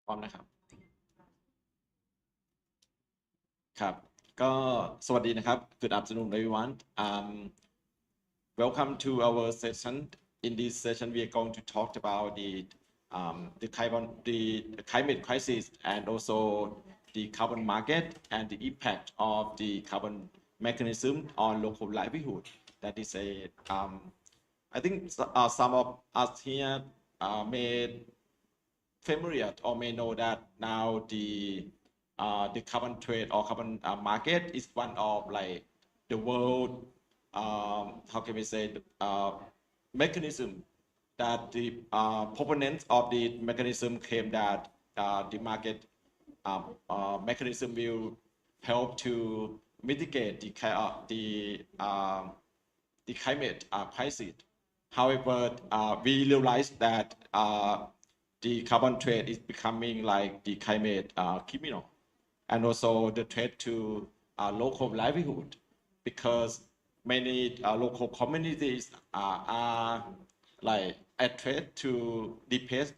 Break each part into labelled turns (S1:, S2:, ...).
S1: พร้อมนะครับครับก็สวัสดีนะครับ Good afternoon everyone. Welcome to our session. In this session we are going to talk about the climate crisis and also the carbon market and the impact of the carbon mechanism on local livelihood. That is I think some of us here may familiar or may know that now the carbon trade or carbon market is one of like the world how can we say mechanism that the proponents of the mechanism claim that the market mechanism will help to mitigate the climate crisis. However, we realize that the carbon trade is becoming like the climate criminal and also the threat to local livelihood because many local communities are like a threat to displace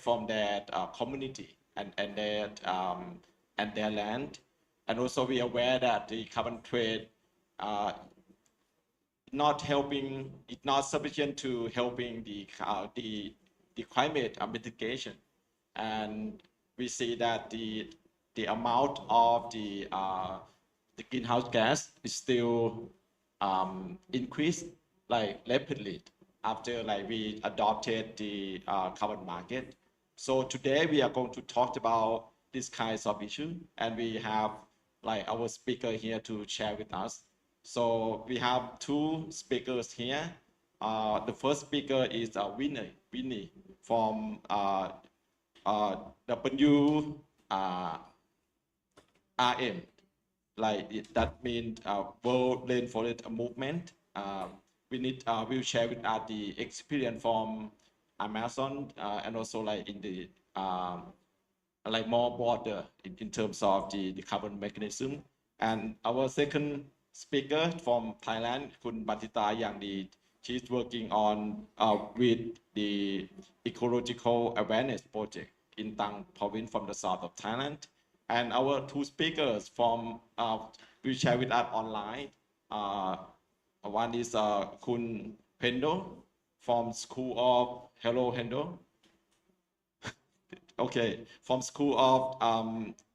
S1: from their community and their land. And also we are aware that the carbon trade not helping, it's not sufficient to helping the climate mitigation. And we see that the amount of the greenhouse gas is still increased like rapidly after like we adopted the carbon market. So today we are going to talk about these kinds of issues, and we have like our speaker here to share with us. So we have two speakers here. The first speaker is Winnie from W RM, that means World Rainforest Movement. We'll share with us the experience from Amazon and also like in the like more broader in terms of the carbon mechanism. And our second speaker from Thailand, Kun Bandita Yangdee, she's working on with the Ecological Awareness Project in Trang province from the south of Thailand. And our two speakers from will share with us online. One is Kun Hendro from School of Hello Hendro. Okay, from School of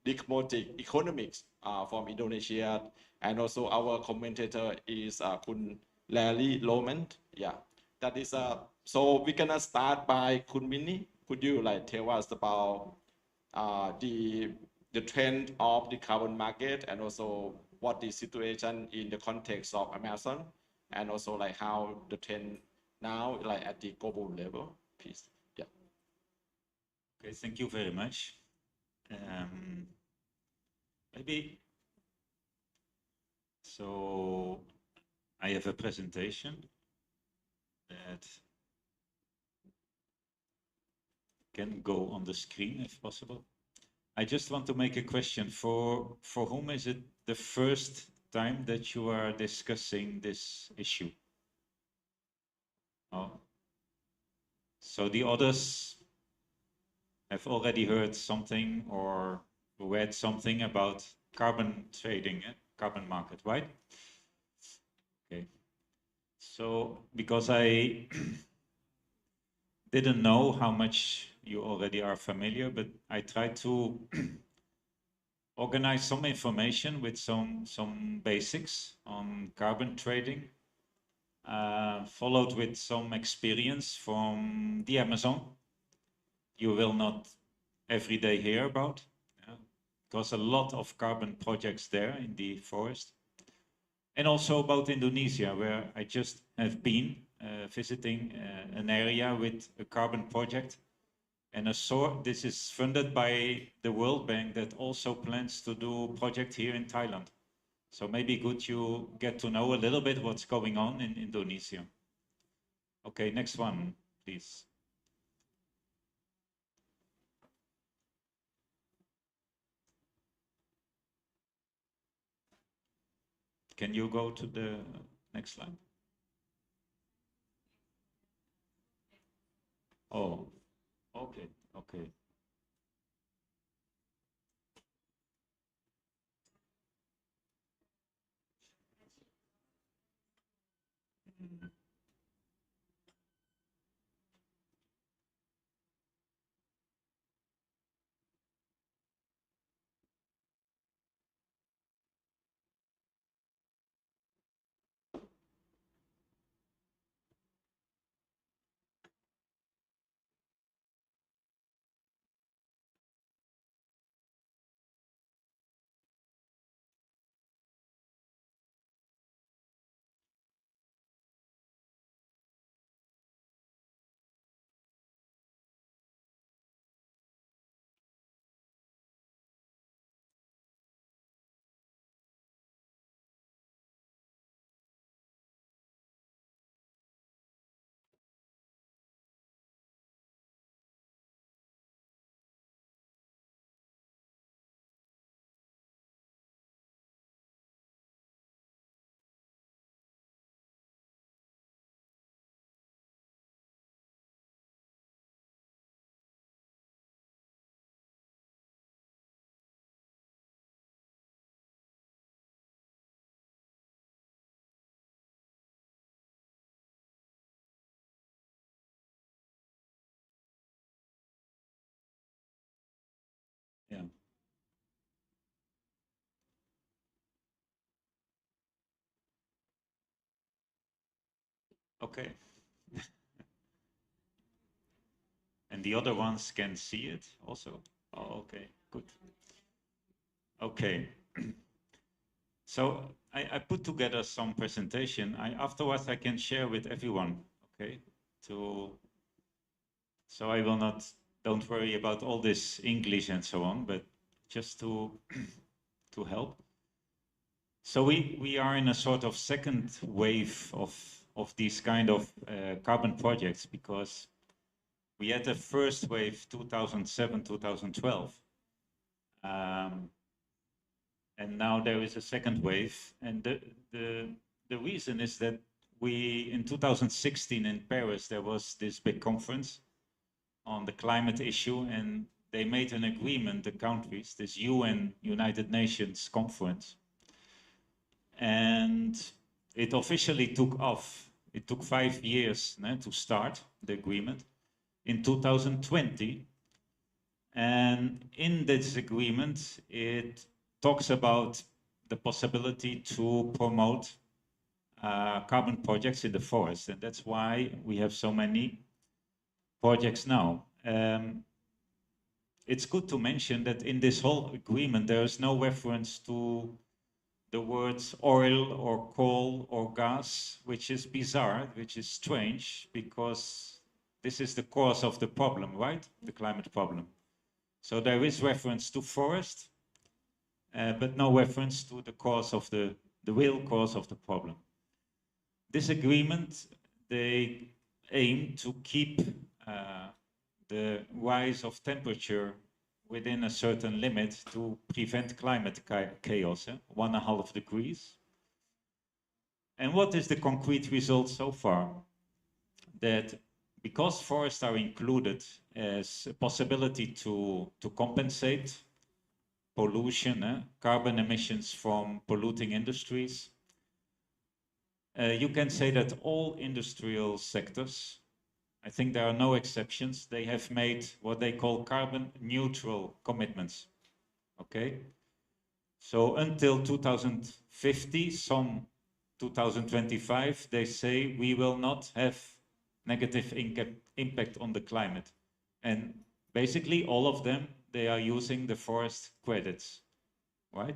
S1: Economics from Indonesia, and also our commentator is Kun Lohman. Yeah, that is so we're gonna start by Kun Winnie. Could you like tell us about the trend of the carbon market and also what the situation in the context of Amazon and also like how the trend now like at the global level, please. Yeah.
S2: Okay, thank you very much. Maybe so I have a presentation that can go on the screen if possible. I just want to make a question for whom is it the first time that you are discussing this issue? Oh, so the others have already heard something or read something about carbon trading, carbon market, right? Okay. So because I didn't know how much you already are familiar, but I tried to organize some information with some basics on carbon trading, followed with some experience from the Amazon. You will not every day hear about, because a lot of carbon projects there in the forest. And also about Indonesia, where I just have been visiting an area with a carbon project. And this is funded by the World Bank that also plans to do a project here in Thailand. So maybe good you get to know a little bit what's going on in Indonesia. Okay, next one, please. Can you go to the next slide? Oh, okay, okay. Yeah. Okay. And the other ones can see it also? Oh, okay, good. Okay. So I put together some presentation. Afterwards I can share with everyone, okay? So I will not, don't worry about all this English and so on, but just to to help. So we are in a sort of second wave of these kind of carbon projects, because we had the first wave 2007, 2012. And now there is a second wave. And the reason is that in 2016 in Paris, there was this big conference on the climate issue, and they made an agreement, the countries, this UN, United Nations conference. And it officially took off. It took 5 years to start the agreement in 2020. And in this agreement, it talks about the possibility to promote carbon projects in the forest. And that's why we have so many projects now. It's good to mention that in this whole agreement, there is no reference to the words oil or coal or gas, which is bizarre, which is strange, because this is the cause of the problem, right? The climate problem. So there is reference to forest, but no reference to the cause of the real cause of the problem. This agreement, they aim to keep the rise of temperature within a certain limit to prevent climate chaos, 1.5 degrees. And what is the concrete result so far? That because forests are included as a possibility to compensate pollution, carbon emissions from polluting industries, you can say that all industrial sectors, I think there are no exceptions, they have made what they call carbon neutral commitments. Okay? So until 2050, some 2025, they say we will not have negative impact on the climate. And basically all of them, they are using the forest credits, right?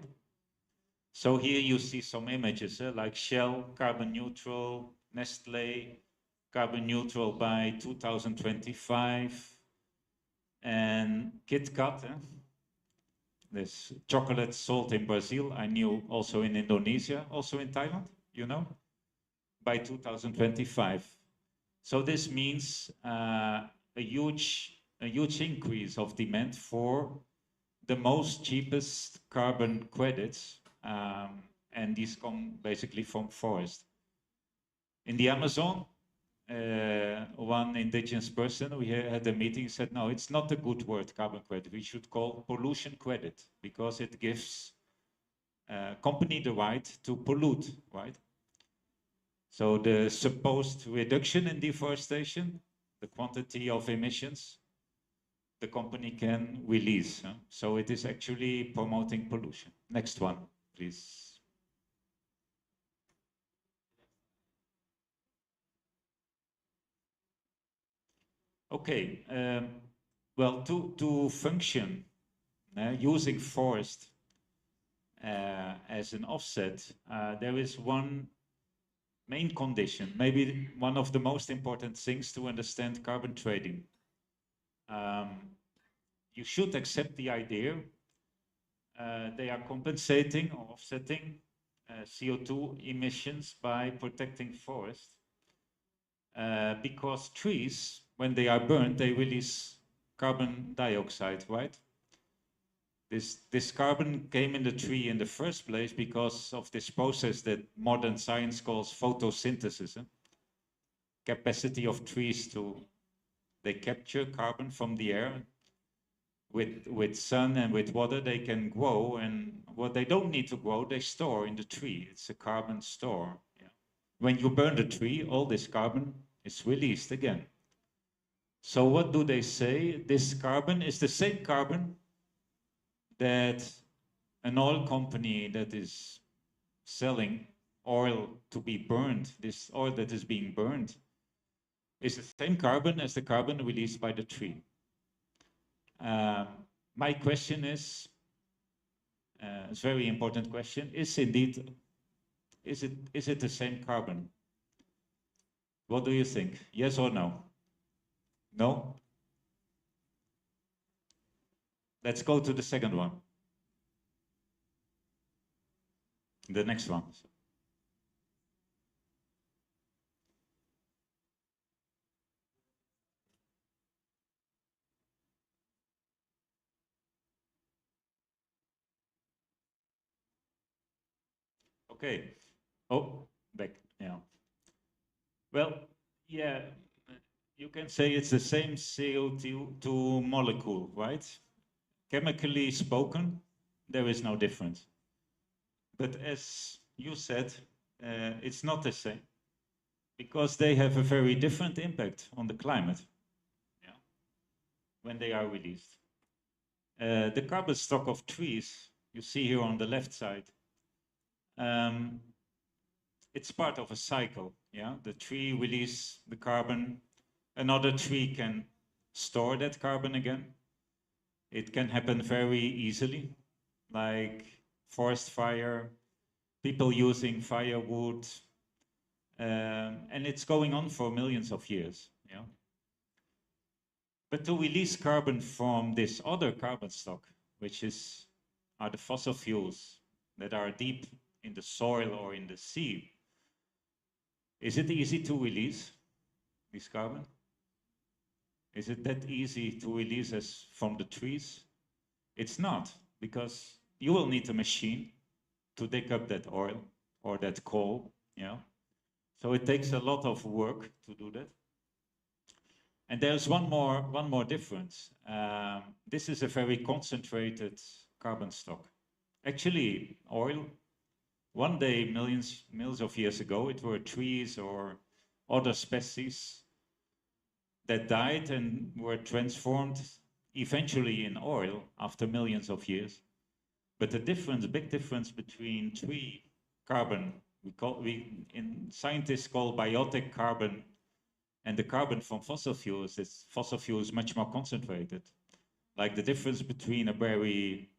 S2: So here you see some images like Shell, carbon neutral, Nestle, carbon neutral by 2025, and KitKat, this chocolate salt in Brazil, I knew also in Indonesia, also in Thailand, you know, by 2025. So this means a huge increase of demand for the most cheapest carbon credits, and these come basically from forest. In the Amazon, one indigenous person, we had a meeting, said, no, it's not a good word, carbon credit. We should call pollution credit, because it gives company the right to pollute, right? So the supposed reduction in deforestation, the quantity of emissions, the company can release. So it is actually promoting pollution. Next one, please. Okay, well, to function, using forest as an offset, there is one main condition, maybe one of the most important things to understand carbon trading. You should accept the idea they are compensating or offsetting CO2 emissions by protecting forests, because trees, when they are burned, they release carbon dioxide, right? This carbon came in the tree in the first place because of this process that modern science calls photosynthesis. Capacity of trees they capture carbon from the air. With sun and with water, they can grow, and what they don't need to grow, they store in the tree. It's a carbon store. Yeah. When you burn the tree, all this carbon is released again. So what do they say? This carbon is the same carbon that an oil company that is selling oil to be burned, this oil that is being burned, is the same carbon as the carbon released by the tree. My question is, it's a very important question, is it the same carbon? What do you think? Yes or no? No? Let's go to the second one. The next one. Okay. Oh, back. Yeah. Well, yeah, you can say it's the same CO2 molecule, right? Chemically spoken, there is no difference. But as you said, it's not the same because they have a very different impact on the climate, yeah, when they are released. The carbon stock of trees, you see here on the left side, it's part of a cycle. Yeah, the tree releases the carbon, another tree can store that carbon again. It can happen very easily, like forest fire, people using firewood, and it's going on for millions of years. Yeah. But to release carbon from this other carbon stock, which are the fossil fuels that are deep in the soil or in the sea, is it easy to release this carbon? Is it that easy to release as from the trees? It's not, because you will need a machine to dig up that oil or that coal, yeah. So it takes a lot of work to do that. And there's one more difference. This is a very concentrated carbon stock. Actually, oil, one day, millions of years ago, it were trees or other species that died and were transformed eventually in oil after millions of years. But the difference, big difference between tree carbon, scientists call biotic carbon, and the carbon from fossil fuels is much more concentrated. Like the difference between a very,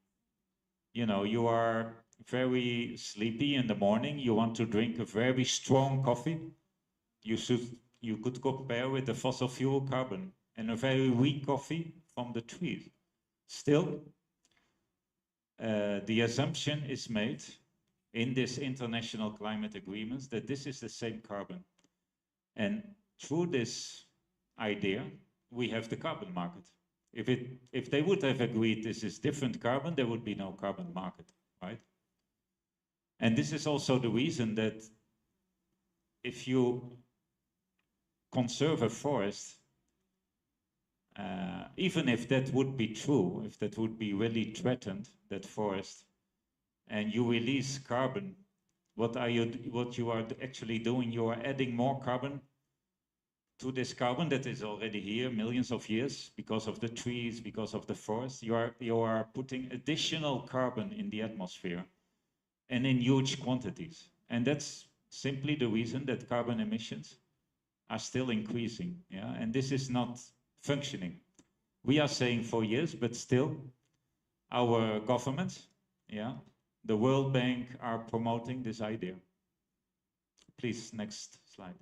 S2: you are very sleepy in the morning, you want to drink a very strong coffee, you could compare with the fossil fuel carbon and a very weak coffee from the trees. Still, the assumption is made in this international climate agreements that this is the same carbon. And through this idea, we have the carbon market. If they would have agreed this is different carbon, there would be no carbon market, right? And this is also the reason that if you conserve a forest, even if that would be true, if that would be really threatened, that forest, and you release carbon, what you are actually doing, you are adding more carbon to this carbon that is already here millions of years because of the trees, because of the forest. You are putting additional carbon in the atmosphere and in huge quantities. And that's simply the reason that carbon emissions are still increasing. Yeah, and this is not functioning. We are saying for years, but still our governments, yeah, the World Bank are promoting this idea. Please, next slide.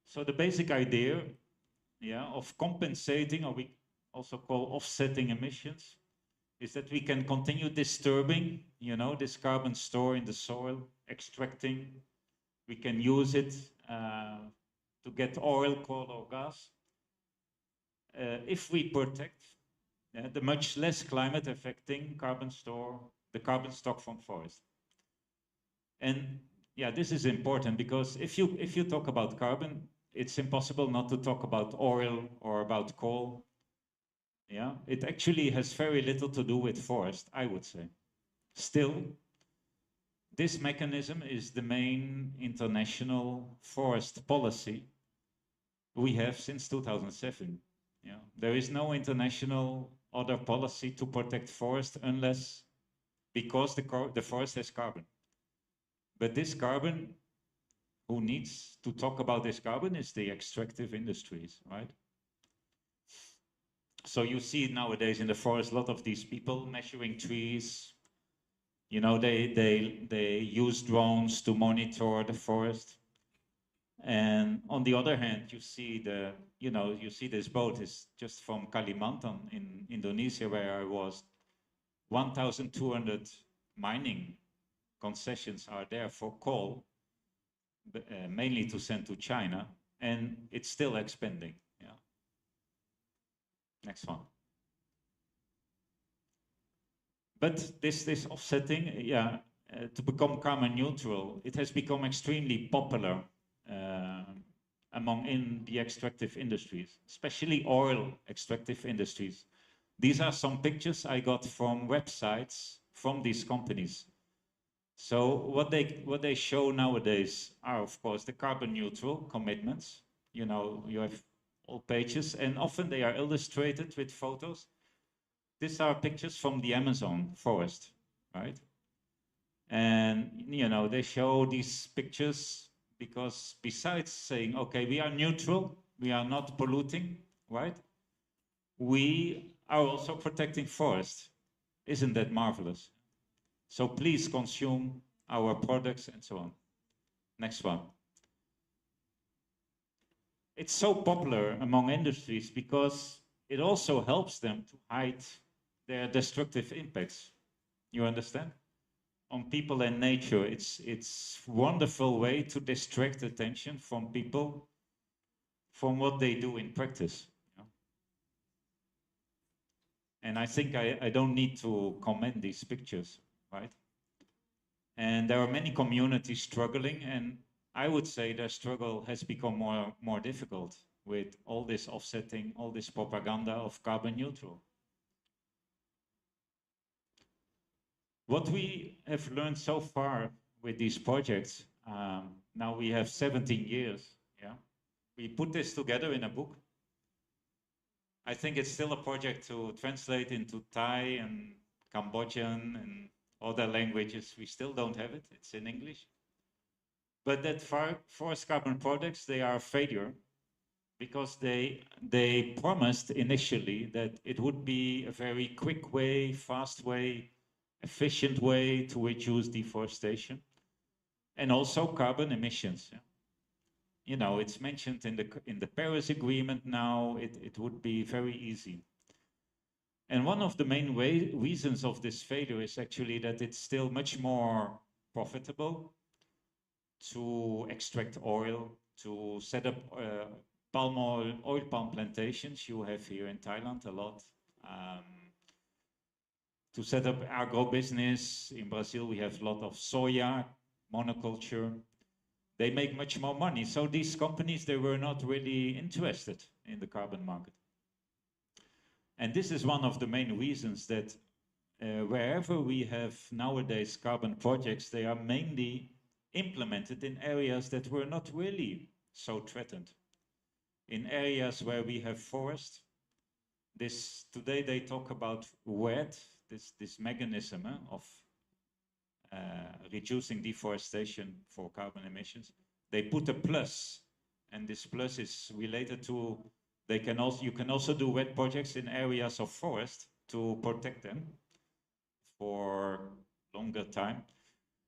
S2: So the basic idea, yeah, of compensating, or we also call offsetting emissions, is that we can continue disturbing, this carbon store in the soil, extracting. We can use it to get oil, coal, or gas. If we protect the much less climate affecting carbon store, the carbon stock from forest. And yeah, this is important because if you talk about carbon, it's impossible not to talk about oil or about coal. Yeah, it actually has very little to do with forest, I would say. Still, this mechanism is the main international forest policy we have since 2007. Yeah. There is no international other policy to protect forest unless because the forest has carbon. But this carbon, who needs to talk about this carbon is the extractive industries, right? So you see nowadays in the forest a lot of these people measuring trees. You know, they use drones to monitor the forest. And on the other hand, you see you see this boat is just from Kalimantan in Indonesia, where I was. 1,200 mining concessions are there for coal, mainly to send to China, and it's still expanding. Yeah. Next one. But this offsetting, to become carbon neutral, it has become extremely popular in the extractive industries, especially oil extractive industries. These are some pictures I got from websites from these companies. So what they show nowadays are, of course, the carbon neutral commitments. You know, you have all pages, and often they are illustrated with photos. These are pictures from the Amazon forest, right? And, you know, they show these pictures because besides saying, okay, we are neutral, we are not polluting, right? We are also protecting forest. Isn't that marvelous? So please consume our products and so on. Next one. It's so popular among industries because it also helps them to hide their destructive impacts. You understand? On people and nature, it's wonderful way to distract attention from people from what they do in practice. You know? And I think I don't need to comment these pictures, right? And there are many communities struggling, and I would say their struggle has become more difficult with all this offsetting, all this propaganda of carbon neutral. What we have learned so far with these projects, now we have 17 years, yeah. We put this together in a book. I think it's still a project to translate into Thai and Cambodian and other languages. We still don't have it, it's in English. But that forest carbon projects, they are a failure because they promised initially that it would be a very quick way, fast way, efficient way to reduce deforestation and also carbon emissions. Yeah. You know, it's mentioned in the Paris Agreement now, it would be very easy. And one of the main reasons of this failure is actually that it's still much more profitable to extract oil, to set up oil palm plantations. You have here in Thailand a lot. To set up agro-business. In Brazil, we have a lot of soya, monoculture. They make much more money. So these companies, they were not really interested in the carbon market. And this is one of the main reasons that wherever we have nowadays carbon projects, they are mainly implemented in areas that were not really so threatened. In areas where we have forest, today they talk about WED, this mechanism of reducing deforestation for carbon emissions. They put a plus, and this plus is related to you can also do wet projects in areas of forest to protect them for longer time.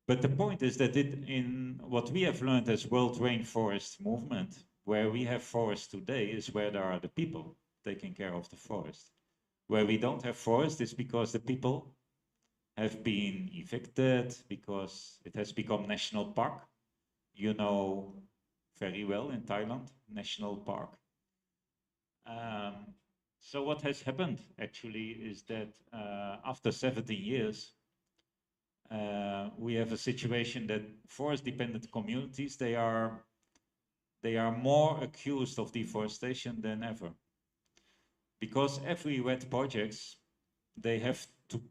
S2: But the point is that in what we have learned as World Rainforest Movement, where we have forests today is where there are the people taking care of the forest. Where we don't have forest is because the people have been evicted, because it has become national park. You know very well in Thailand, national park. So what has happened actually is that after 70 years, we have a situation that forest-dependent communities, they are more accused of deforestation than ever. Because every wet projects, they have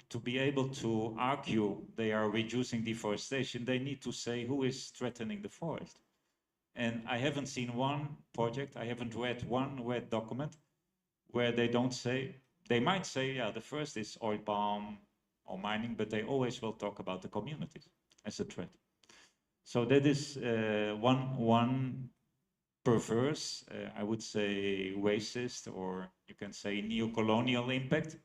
S2: to be able to argue they are reducing deforestation, they need to say who is threatening the forest. And I haven't seen one project, I haven't read one wet document where they don't say, they might say, yeah, the first is oil palm or mining, but they always will talk about the communities as a threat. So that is one perverse, I would say racist, or you can say neo-colonial impact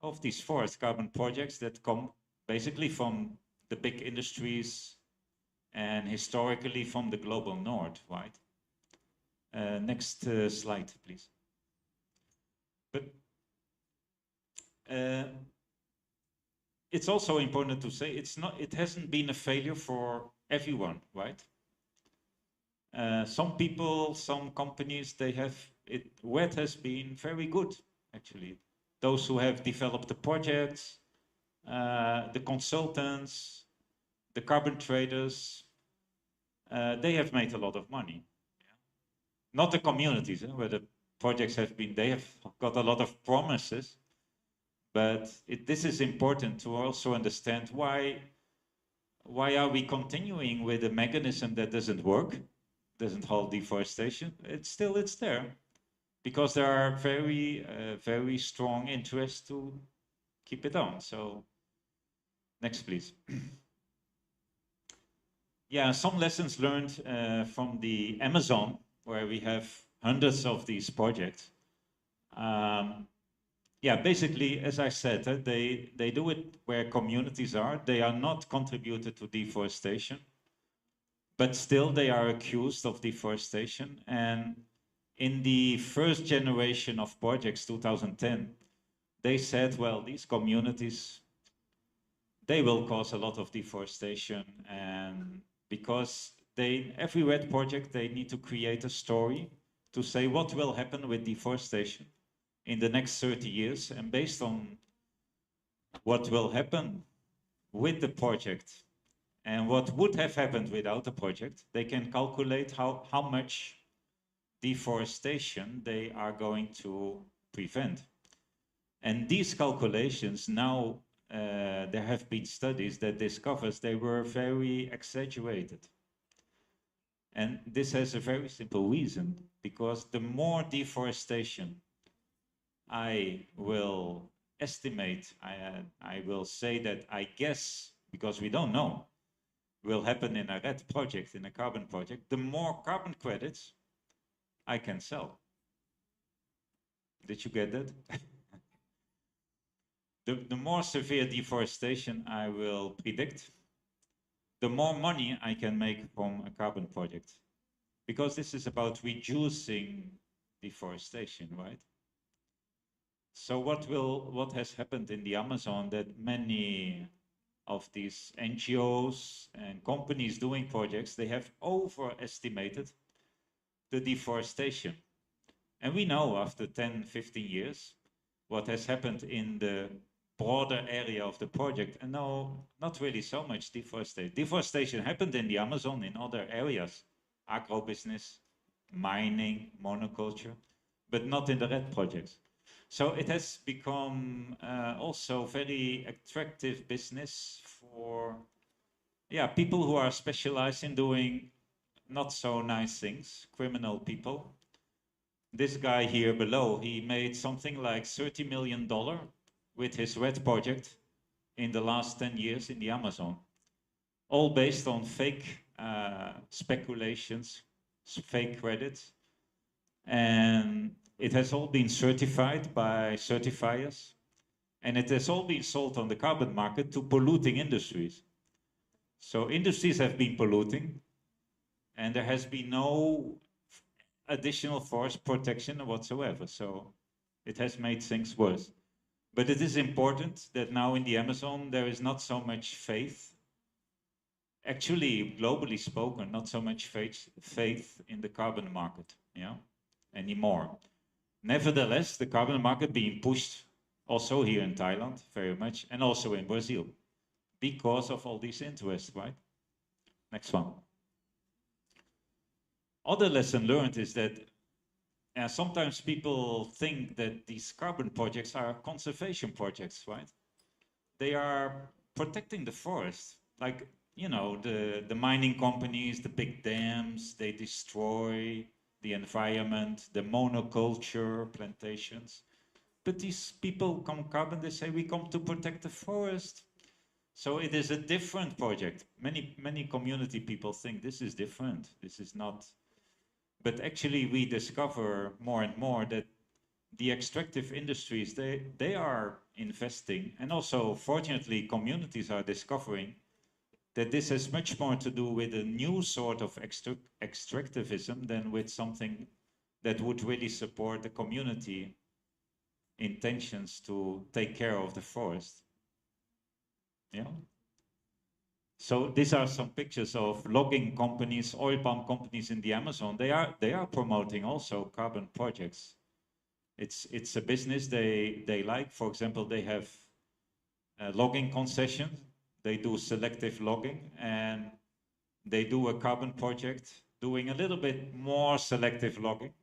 S2: of these forest carbon projects that come basically from the big industries and historically from the global north, right? Next slide, please. But it's also important to say it hasn't been a failure for everyone, right? Some people, some companies, where it has been very good, actually. Those who have developed the projects, the consultants, the carbon traders, they have made a lot of money. Not the communities, where the projects they have got a lot of promises, but this is important to also understand why are we continuing with a mechanism that doesn't work, doesn't halt deforestation? It's there, because there are very strong interests to keep it on. So next, please. Yeah, some lessons learned from the Amazon, where we have hundreds of these projects. Yeah, basically, as I said, they do it where communities are. They are not contributed to deforestation, but still they are accused of deforestation. And in the first generation of projects, 2010, they said, well, these communities, they will cause a lot of deforestation. And because every red project, they need to create a story to say what will happen with deforestation in the next 30 years. And based on what will happen with the project and what would have happened without the project, they can calculate how much deforestation they are going to prevent. And these calculations now, there have been studies that discovers they were very exaggerated. And this has a very simple reason, because the more deforestation I will estimate, I will say that I guess, because we don't know, will happen in a red project, in a carbon project, the more carbon credits I can sell. Did you get that? The more severe deforestation I will predict, the more money I can make from a carbon project. Because this is about reducing deforestation, right? So what has happened in the Amazon, that many of these NGOs and companies doing projects, they have overestimated the deforestation. And we know after 10, 15 years, what has happened in the broader area of the project, and no, not really so much deforestation. Deforestation happened in the Amazon, in other areas, agro-business, mining, monoculture, but not in the red projects. So it has become also very attractive business for people who are specialized in doing not so nice things, criminal people. This guy here below, he made something like $30 million with his red project in the last 10 years in the Amazon, all based on fake speculations, fake credits. And it has all been certified by certifiers, and it has all been sold on the carbon market to polluting industries. So industries have been polluting, and there has been no additional forest protection whatsoever. So it has made things worse. But it is important that now in the Amazon, there is not so much faith. Actually, globally spoken, not so much faith in the carbon market, anymore. Nevertheless, the carbon market being pushed also here in Thailand very much, and also in Brazil, because of all these interests, right? Next one. Other lesson learned is that sometimes people think that these carbon projects are conservation projects, right? They are protecting the forest. Like, the mining companies, the big dams, they destroy the environment, the monoculture plantations. But these people come carbon, they say we come to protect the forest. So it is a different project. Many community people think this is different. This is not. But actually we discover more and more that the extractive industries, they are investing, and also fortunately communities are discovering that this has much more to do with a new sort of extractivism than with something that would really support the community intentions to take care of the forest. Yeah. So these are some pictures of logging companies, oil palm companies in the Amazon. They are promoting also carbon projects. It's a business they like. For example, they have logging concessions. They do selective logging, and they do a carbon project doing a little bit more selective logging.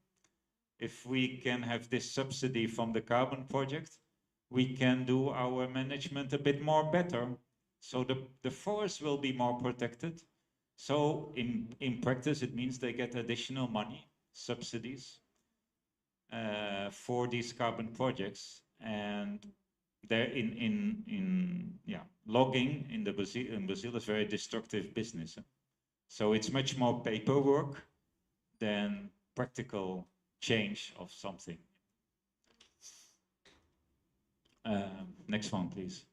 S2: If we can have this subsidy from the carbon project, we can do our management a bit more better. So the forest will be more protected. So in practice, it means they get additional money, subsidies, for these carbon projects. And they're logging in Brazil is very destructive business. So it's much more paperwork than practical change of something. Next one, please.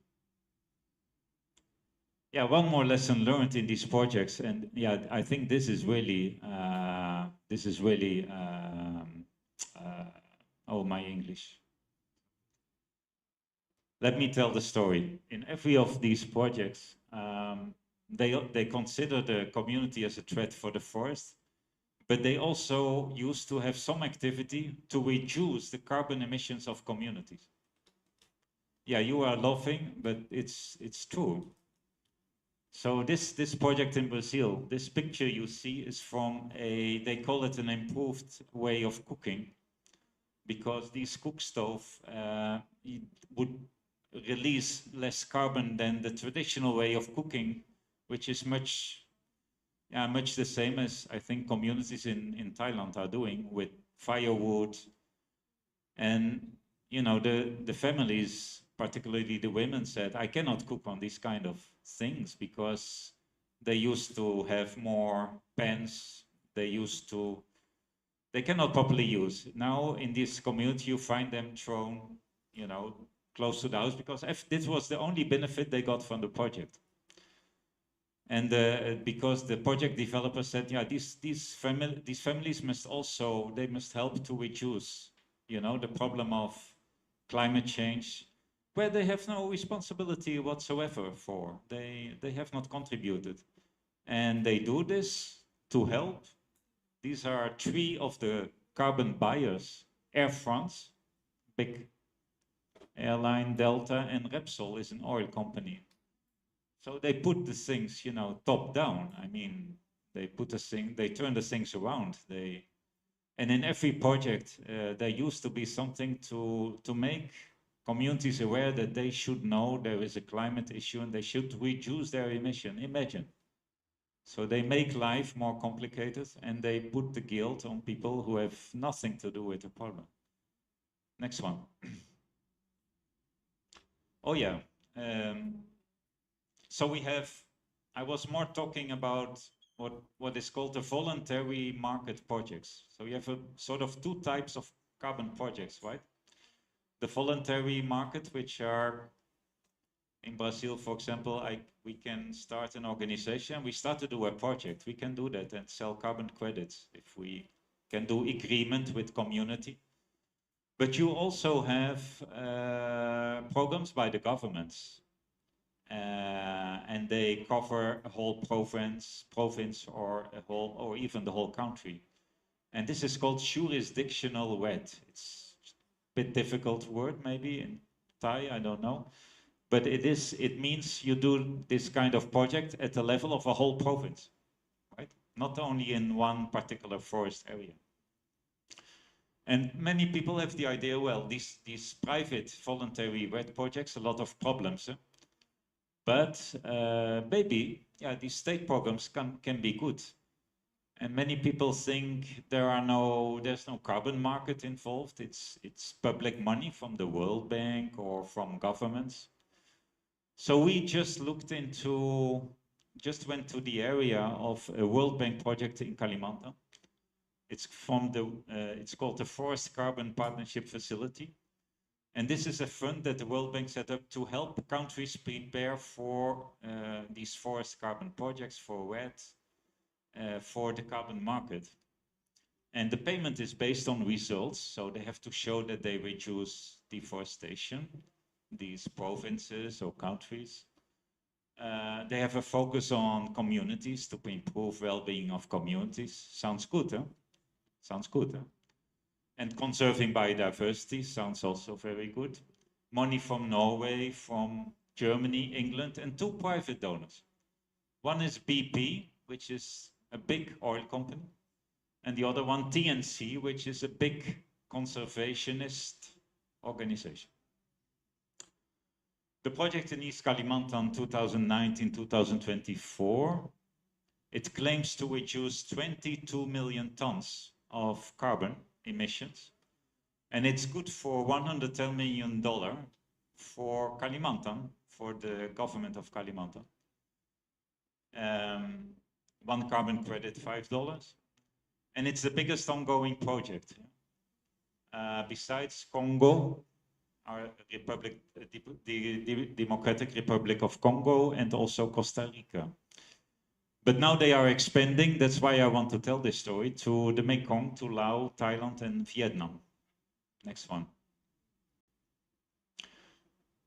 S2: Yeah, one more lesson learned in these projects, and yeah, I think this is really oh, my English. Let me tell the story. In every of these projects, they consider the community as a threat for the forest, but they also used to have some activity to reduce the carbon emissions of communities. Yeah, you are laughing, but it's true. So this project in Brazil, this picture you see is from they call it an improved way of cooking, because these cook stove would release less carbon than the traditional way of cooking, which is much the same as I think communities in Thailand are doing with firewood. And you know, the families, particularly the women, said, I cannot cook on these kind of things because they used to have more pans, they cannot properly use. Now in this community you find them thrown, you know, close to the house, because this was the only benefit they got from the project. And because the project developer said, yeah, these families must also, they must help to reduce, you know, the problem of climate change, where they have no responsibility whatsoever for. They have not contributed. And they do this to help. These are 3 of the carbon buyers: Air France, big airline, Delta, and Repsol is an oil company. So they put the things, you know, top down. I mean, they turn the things around. And in every project, there used to be something to make communities aware that they should know there is a climate issue and they should reduce their emission. Imagine. So they make life more complicated and they put the guilt on people who have nothing to do with the problem. Next one. Oh yeah. So we have, I was more talking about what is called the voluntary market projects. So you have a sort of 2 types of carbon projects, right? The voluntary market, which are in Brazil, for example, we can start an organization. We start to do a project. We can do that and sell carbon credits if we can do agreement with community. But you also have programs by the governments. And they cover a whole province or even the whole country. And this is called jurisdictional RED. It's a bit difficult word maybe in Thai, I don't know. But it means you do this kind of project at the level of a whole province, right? Not only in one particular forest area. And many people have the idea, well, these private voluntary RED projects, a lot of problems. But maybe, yeah, these state programs can be good. And many people think there's no carbon market involved. It's public money from the World Bank or from governments. So we just went to the area of a World Bank project in Kalimantan. It's it's called the Forest Carbon Partnership Facility. And this is a fund that the World Bank set up to help countries prepare for these forest carbon projects, for for the carbon market. And the payment is based on results, so they have to show that they reduce deforestation, these provinces or countries. They have a focus on communities to improve well-being of communities. Sounds good, huh? Sounds good, huh? And conserving biodiversity sounds also very good. Money from Norway, from Germany, England, and 2 private donors. One is BP, which is a big oil company, and the other one, TNC, which is a big conservationist organization. The project in East Kalimantan 2019-2024, it claims to reduce 22 million tons of carbon emissions, and it's good for $110 million for Kalimantan, for the government of Kalimantan. One carbon credit, $5. And it's the biggest ongoing project. Besides Congo, our republic, the Democratic Republic of Congo, and also Costa Rica. But now they are expanding, that's why I want to tell this story, to the Mekong, to Laos, Thailand, and Vietnam. Next one.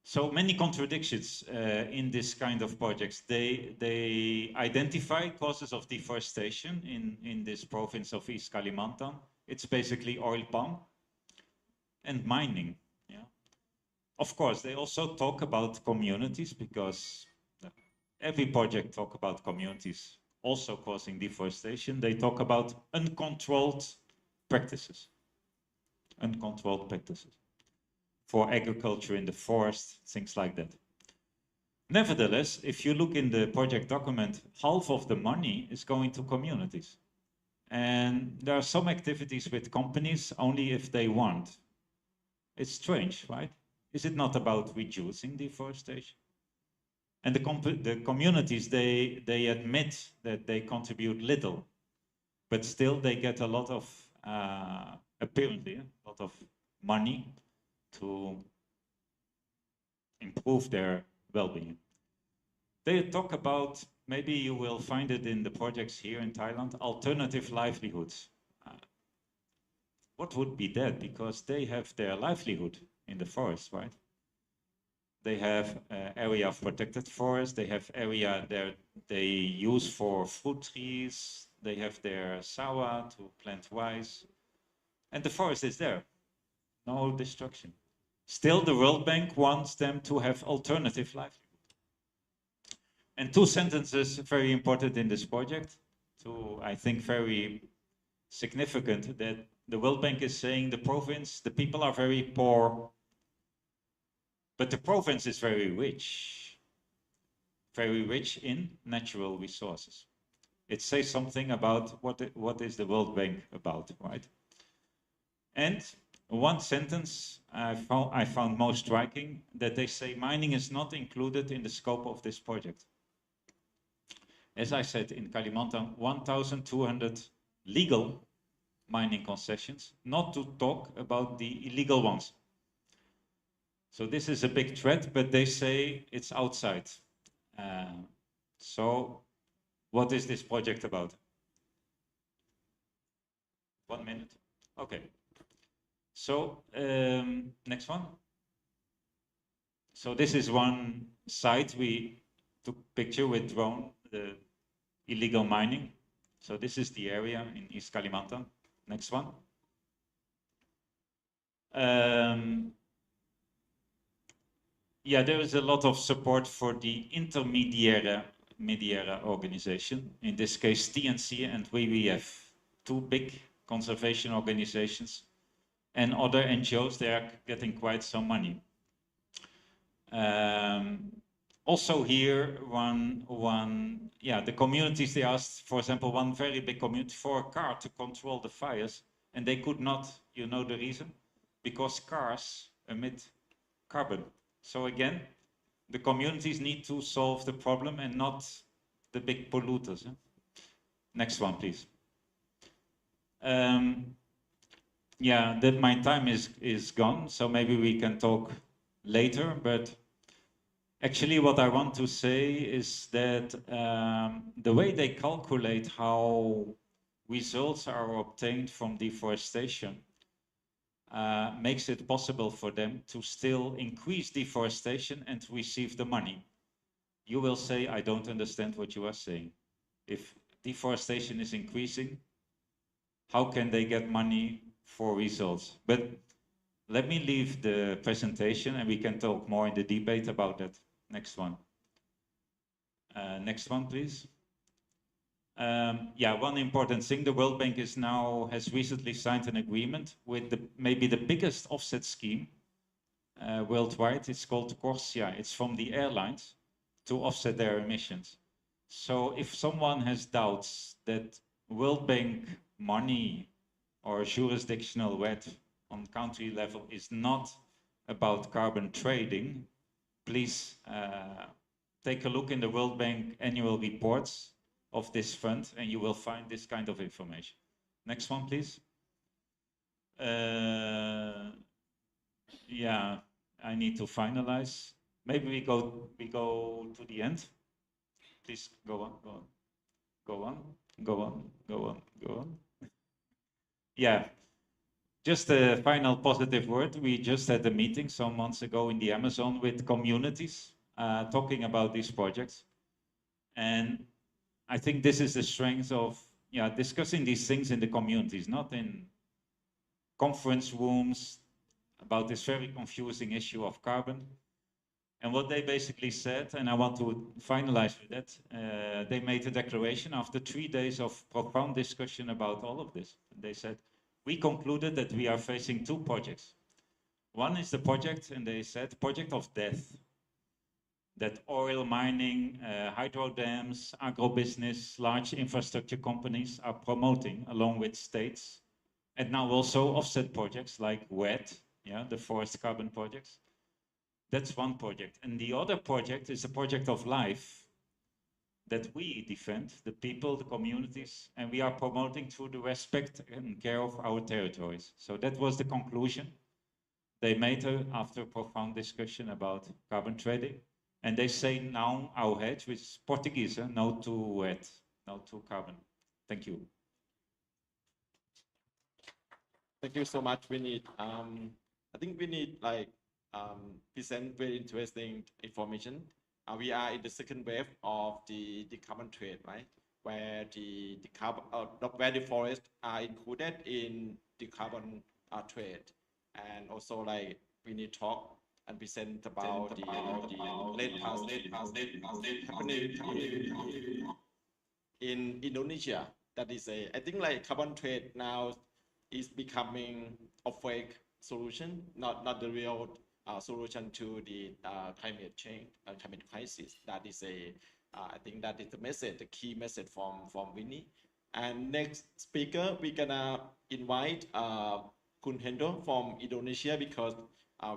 S2: So many contradictions in this kind of projects. They identify causes of deforestation in this province of East Kalimantan. It's basically oil palm and mining. Yeah. Of course, they also talk about communities, because every project talks about communities also causing deforestation. They talk about uncontrolled practices. Uncontrolled practices for agriculture in the forest, things like that. Nevertheless, if you look in the project document, half of the money is going to communities. And there are some activities with companies only if they want. It's strange, right? Is it not about reducing deforestation? And the communities, they admit that they contribute little, but still they get a lot of, apparently, a lot of money to improve their well-being. They talk about, maybe you will find it in the projects here in Thailand, alternative livelihoods. What would be that? Because they have their livelihood in the forest, right? They have area of protected forest, they have area that they use for fruit trees, they have their sawa to plant rice, and the forest is there, no destruction. Still, the World Bank wants them to have alternative livelihood. And 2 sentences very important in this project, I think very significant, that the World Bank is saying the province, the people are very poor, but the province is very rich in natural resources. It says something about what is the World Bank about, right? And 1 sentence I found most striking, that they say mining is not included in the scope of this project. As I said, in Kalimantan, 1,200 legal mining concessions, not to talk about the illegal ones. So this is a big threat, but they say it's outside. So what is this project about? 1 minute? Okay. So next one. So this is one site we took picture with drone, the illegal mining. So this is the area in East Kalimantan. Next one. Yeah, there is a lot of support for the intermediate organization. In this case, TNC and WWF, 2 big conservation organizations, and other NGOs. They are getting quite some money. Also here, the communities, they asked, for example, one very big community for a car to control the fires, and they could not, you know the reason? Because cars emit carbon. So again, the communities need to solve the problem and not the big polluters. Next one, please. Yeah, that my time is gone, so maybe we can talk later, but actually what I want to say is that the way they calculate how results are obtained from deforestation makes it possible for them to still increase deforestation and receive the money. You will say, I don't understand what you are saying. If deforestation is increasing, how can they get money for results? But let me leave the presentation and we can talk more in the debate about that. Next one. Next one, please. Yeah, one important thing, the World Bank has recently signed an agreement with maybe the biggest offset scheme worldwide. It's called Corsia. It's from the airlines to offset their emissions. So if someone has doubts that World Bank money or jurisdictional weight on country level is not about carbon trading, please take a look in the World Bank annual reports of this fund and you will find this kind of information. Next one, please. Yeah, I need to finalize. Maybe we go to the end. Please go on, go on, go on, go on, go on, go on. Yeah, just a final positive word. We just had a meeting some months ago in the Amazon with communities talking about these projects. And I think this is the strength of discussing these things in the communities, not in conference rooms about this very confusing issue of carbon. And what they basically said, and I want to finalize with that, they made a declaration after 3 days of profound discussion about all of this. They said, we concluded that we are facing two projects. One is the project, and they said, project of death, that oil mining, hydro dams, agribusiness, large infrastructure companies are promoting along with states, and now also offset projects like WET, the forest carbon projects. That's one project. And the other project is a project of life that we defend, the people, the communities, and we are promoting through the respect and care of our territories. So that was the conclusion they made after a profound discussion about carbon trading. And they say now our hedge, which is Portuguese, no to WET, no to carbon. Thank you.
S1: Thank you so much, Winnie. I think we need present very interesting information. We are in the second wave of the carbon trade, right? Where the forests are included in the carbon trade, and also we need to talk and present about the late past happening in Indonesia. That is I think carbon trade now is becoming a fake solution, not the real solution to the climate change, climate crisis. That is I think that is the message, the key message from Winnie. And next speaker, we're gonna invite Kun Hendro from Indonesia, because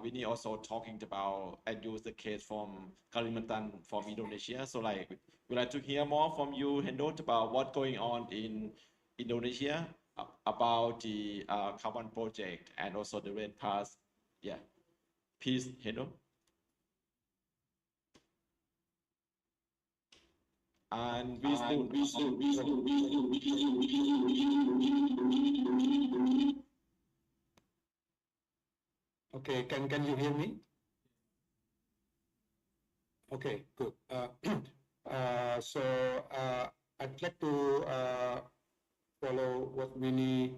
S1: Winnie also talking about and use the case from Kalimantan from Indonesia. So we'd like to hear more from you, Hendro, about what's going on in Indonesia, about the carbon project and also the red pass. Yeah, please, Hendro. And we
S3: Okay, can you hear me? Okay, good. So I'd like to follow what Winnie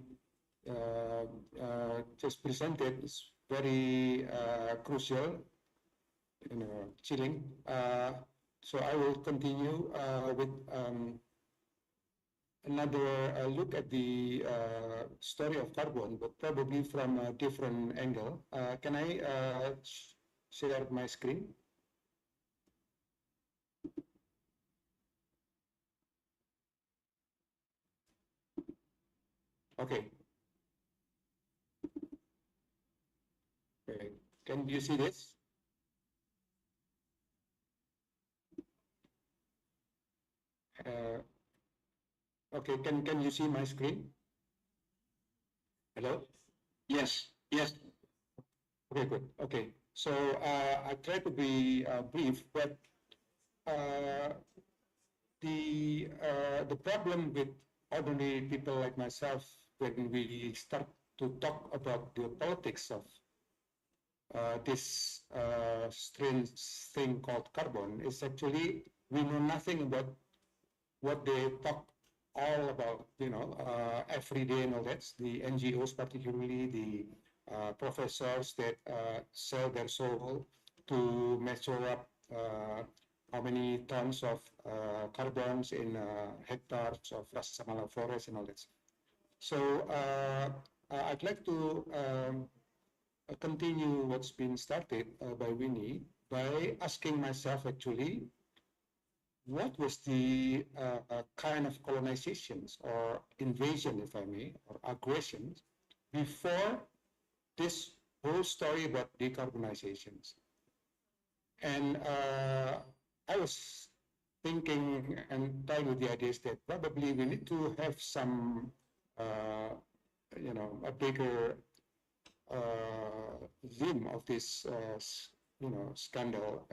S3: just presented. It's very crucial, chilling. So I will continue with another look at the story of carbon, but probably from a different angle. Can I share my screen? Okay. Okay. Can you see this? Okay, can you see my screen? Hello?
S4: Yes, yes.
S3: Okay, good. Okay, so I try to be brief, but uh, the problem with ordinary people like myself when we start to talk about the politics of this strange thing called carbon is actually we know nothing about what they talk all about, every day and all that. The NGOs, particularly the professors that sell their soul to measure up how many tons of carbons in hectares of Rasamala forest and all that. So I'd like to continue what's been started by Winnie by asking myself actually, what was the kind of colonizations or invasion, if I may, or aggressions before this whole story about decarbonizations? And I was thinking and toying with the ideas that probably we need to have some, a bigger vim of this, scandal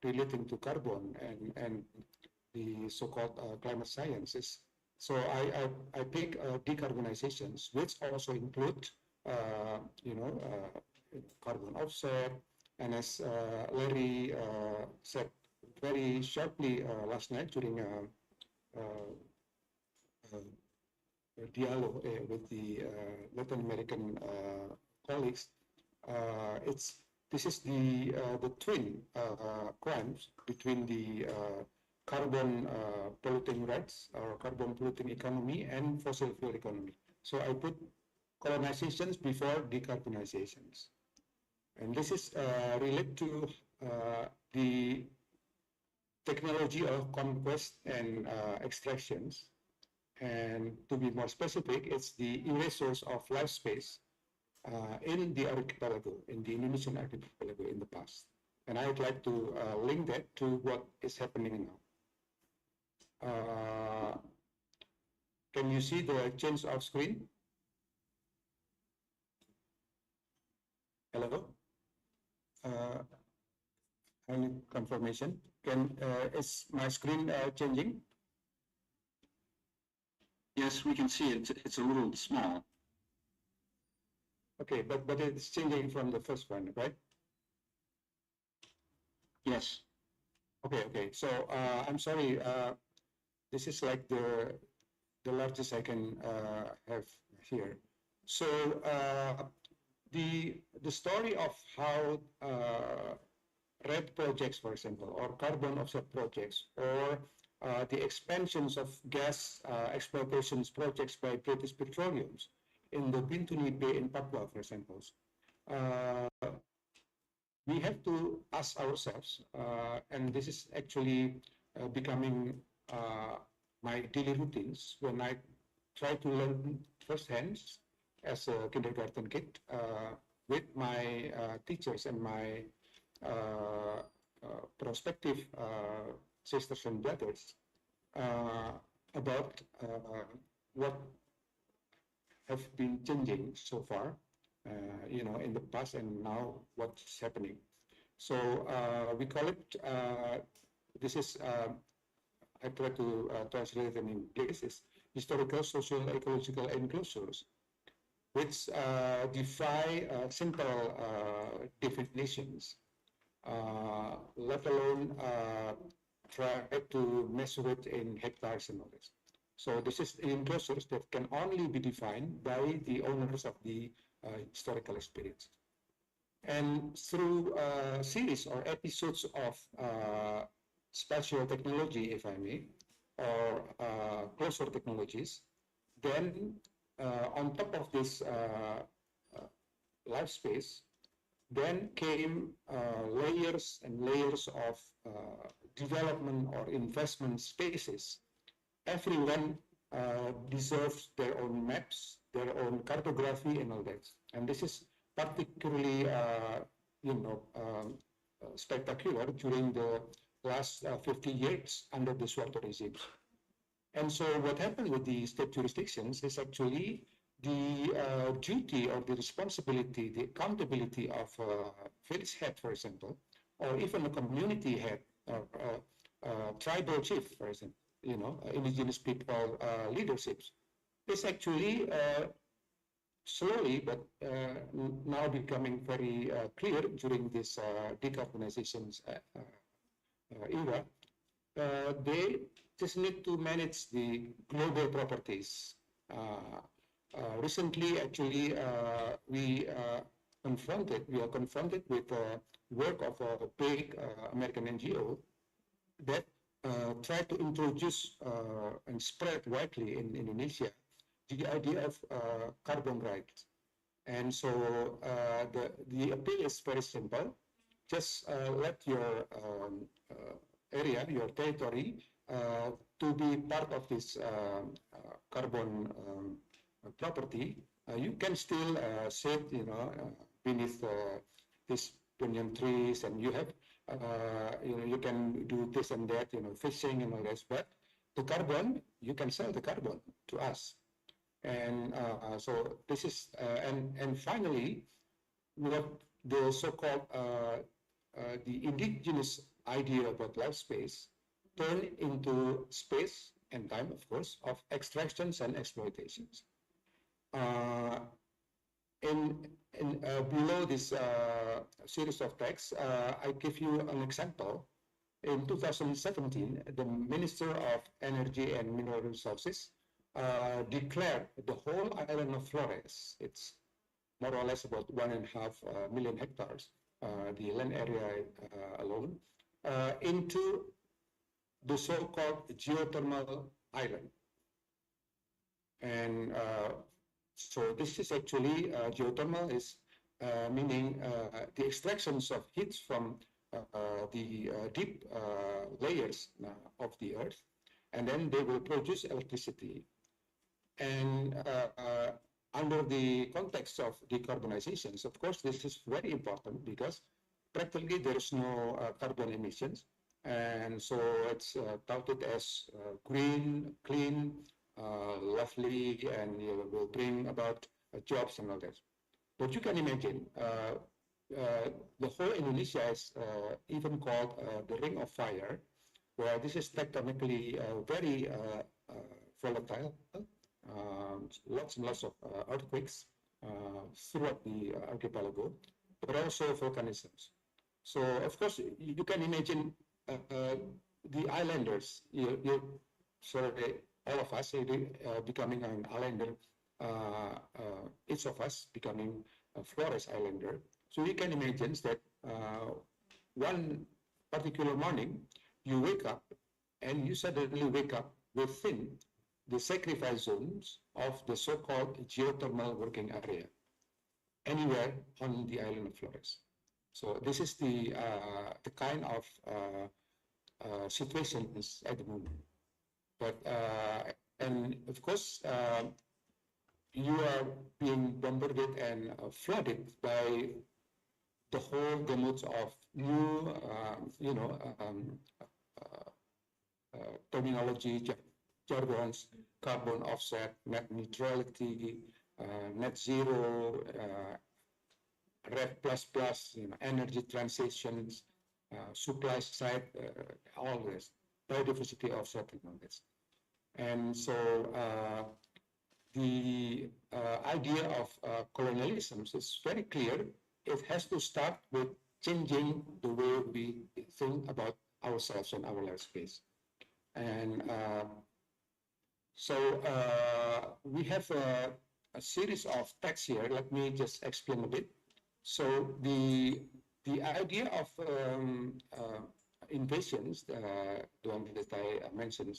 S3: relating to carbon and the so-called climate sciences. So I pick decarbonizations, which also include, carbon offset, and as Larry said very sharply last night during a dialogue with the Latin American colleagues, this is the twin crimes between the carbon polluting rights or carbon polluting economy and fossil fuel economy. So I put colonizations before decarbonizations. And this is related to the technology of conquest and extractions. And to be more specific, it's the erasures of life space in the archipelago, in the Indonesian archipelago in the past. And I would like to link that to what is happening now. Can you see the change of screen? Hello? I need confirmation. Is my screen changing?
S4: Yes, we can see it. It's a little small.
S3: Okay, but it's changing from the first one, right?
S4: Yes.
S3: Okay. So I'm sorry. This is like the largest I can have here. So the story of how RED projects, for example, or carbon offset projects, or the expansions of gas exploitations projects by British Petroleums in the Bintuni Bay in Papua, for example. We have to ask ourselves, and this is actually becoming my daily routines when I try to learn firsthand as a kindergarten kid with my teachers and my prospective sisters and brothers about what have been changing so far, in the past and now what's happening. So we call it, this is, I try to translate it in English, is historical, social, ecological enclosures, which defy simple definitions, let alone try to measure it in hectares and all this. So this is enclosures that can only be defined by the owners of the historical experience. And through a series or episodes of spatial technology, if I may, or closer technologies, then on top of this life space, then came layers and layers of development or investment spaces, everyone deserves their own maps, their own cartography, and all that. And this is particularly, spectacular during the last 50 years under the Suharto regime. And so what happened with the state jurisdictions is actually the duty or the responsibility, the accountability of village head, for example, or even a community head, tribal chief, for example, indigenous people leaderships, is actually slowly but now becoming very clear during this decarbonization era. They just need to manage the global properties. Recently, actually, we are confronted with the work of a big American NGO that tried to introduce and spread widely in Indonesia the idea of carbon rights. And so the appeal is very simple. Just let your area, your territory, to be part of this carbon property. You can still sit, beneath these banyan trees, and you have, you can do this and that, fishing and all this. But the carbon, you can sell the carbon to us. And so this is, and finally, what the so-called the indigenous idea about life space turn into space and time, of course, of extractions and exploitations. Below this series of texts, I give you an example. In 2017, the Minister of Energy and Mineral Resources declared the whole island of Flores, it's more or less about 1.5 million hectares, the land area alone, into the so-called geothermal island. And so this is actually, geothermal is meaning the extractions of heat from the deep layers of the earth, and then they will produce electricity. And under the context of decarbonizations, of course, this is very important because practically there is no carbon emissions. And so it's touted as green, clean, lovely, and will bring about jobs and all that. But you can imagine, the whole Indonesia is even called the Ring of Fire, where this is tectonically very volatile. Lots and lots of earthquakes throughout the archipelago, but also volcanisms. So, of course, you can imagine the islanders, all of us becoming an islander, each of us becoming a Flores islander. So you can imagine that one particular morning, you wake up and you suddenly wake up within the sacrifice zones of the so-called geothermal working area, anywhere on the island of Flores. So this is the kind of situations at the moment. But and of course, you are being bombarded and flooded by the whole gamut of new, terminology, jargons, carbon offset, net neutrality, net zero, RED plus, energy transitions, supply side, all this, biodiversity offset and all this. And so the idea of colonialism is very clear. It has to start with changing the way we think about ourselves and our life space. And so we have a series of texts here. Let me just explain a bit. So the idea of invasions, the one that I mentioned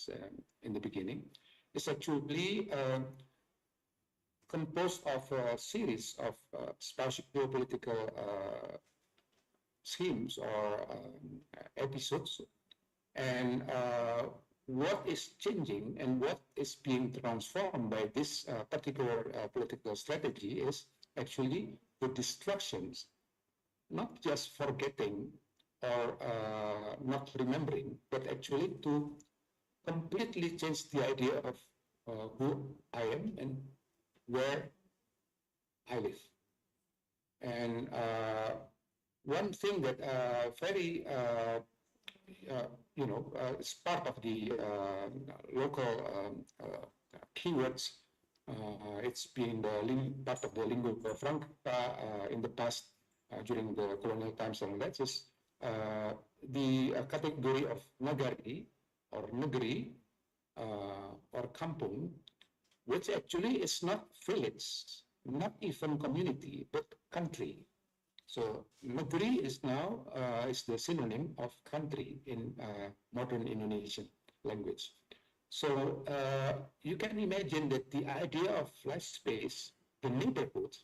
S3: in the beginning, is actually composed of a series of spatio-political schemes or episodes. And what is changing and what is being transformed by this particular political strategy is actually the distractions, not just forgetting or not remembering, but actually to completely change the idea of who I am and where I live. And one thing that very it's part of the local keywords. It's been the part of the lingua franca in the past during the colonial times, and that is the category of nagari or negeri or kampung, which actually is not village, not even community, but country. So negeri is now is the synonym of country in modern Indonesian language. So you can imagine that the idea of life space, the neighborhood,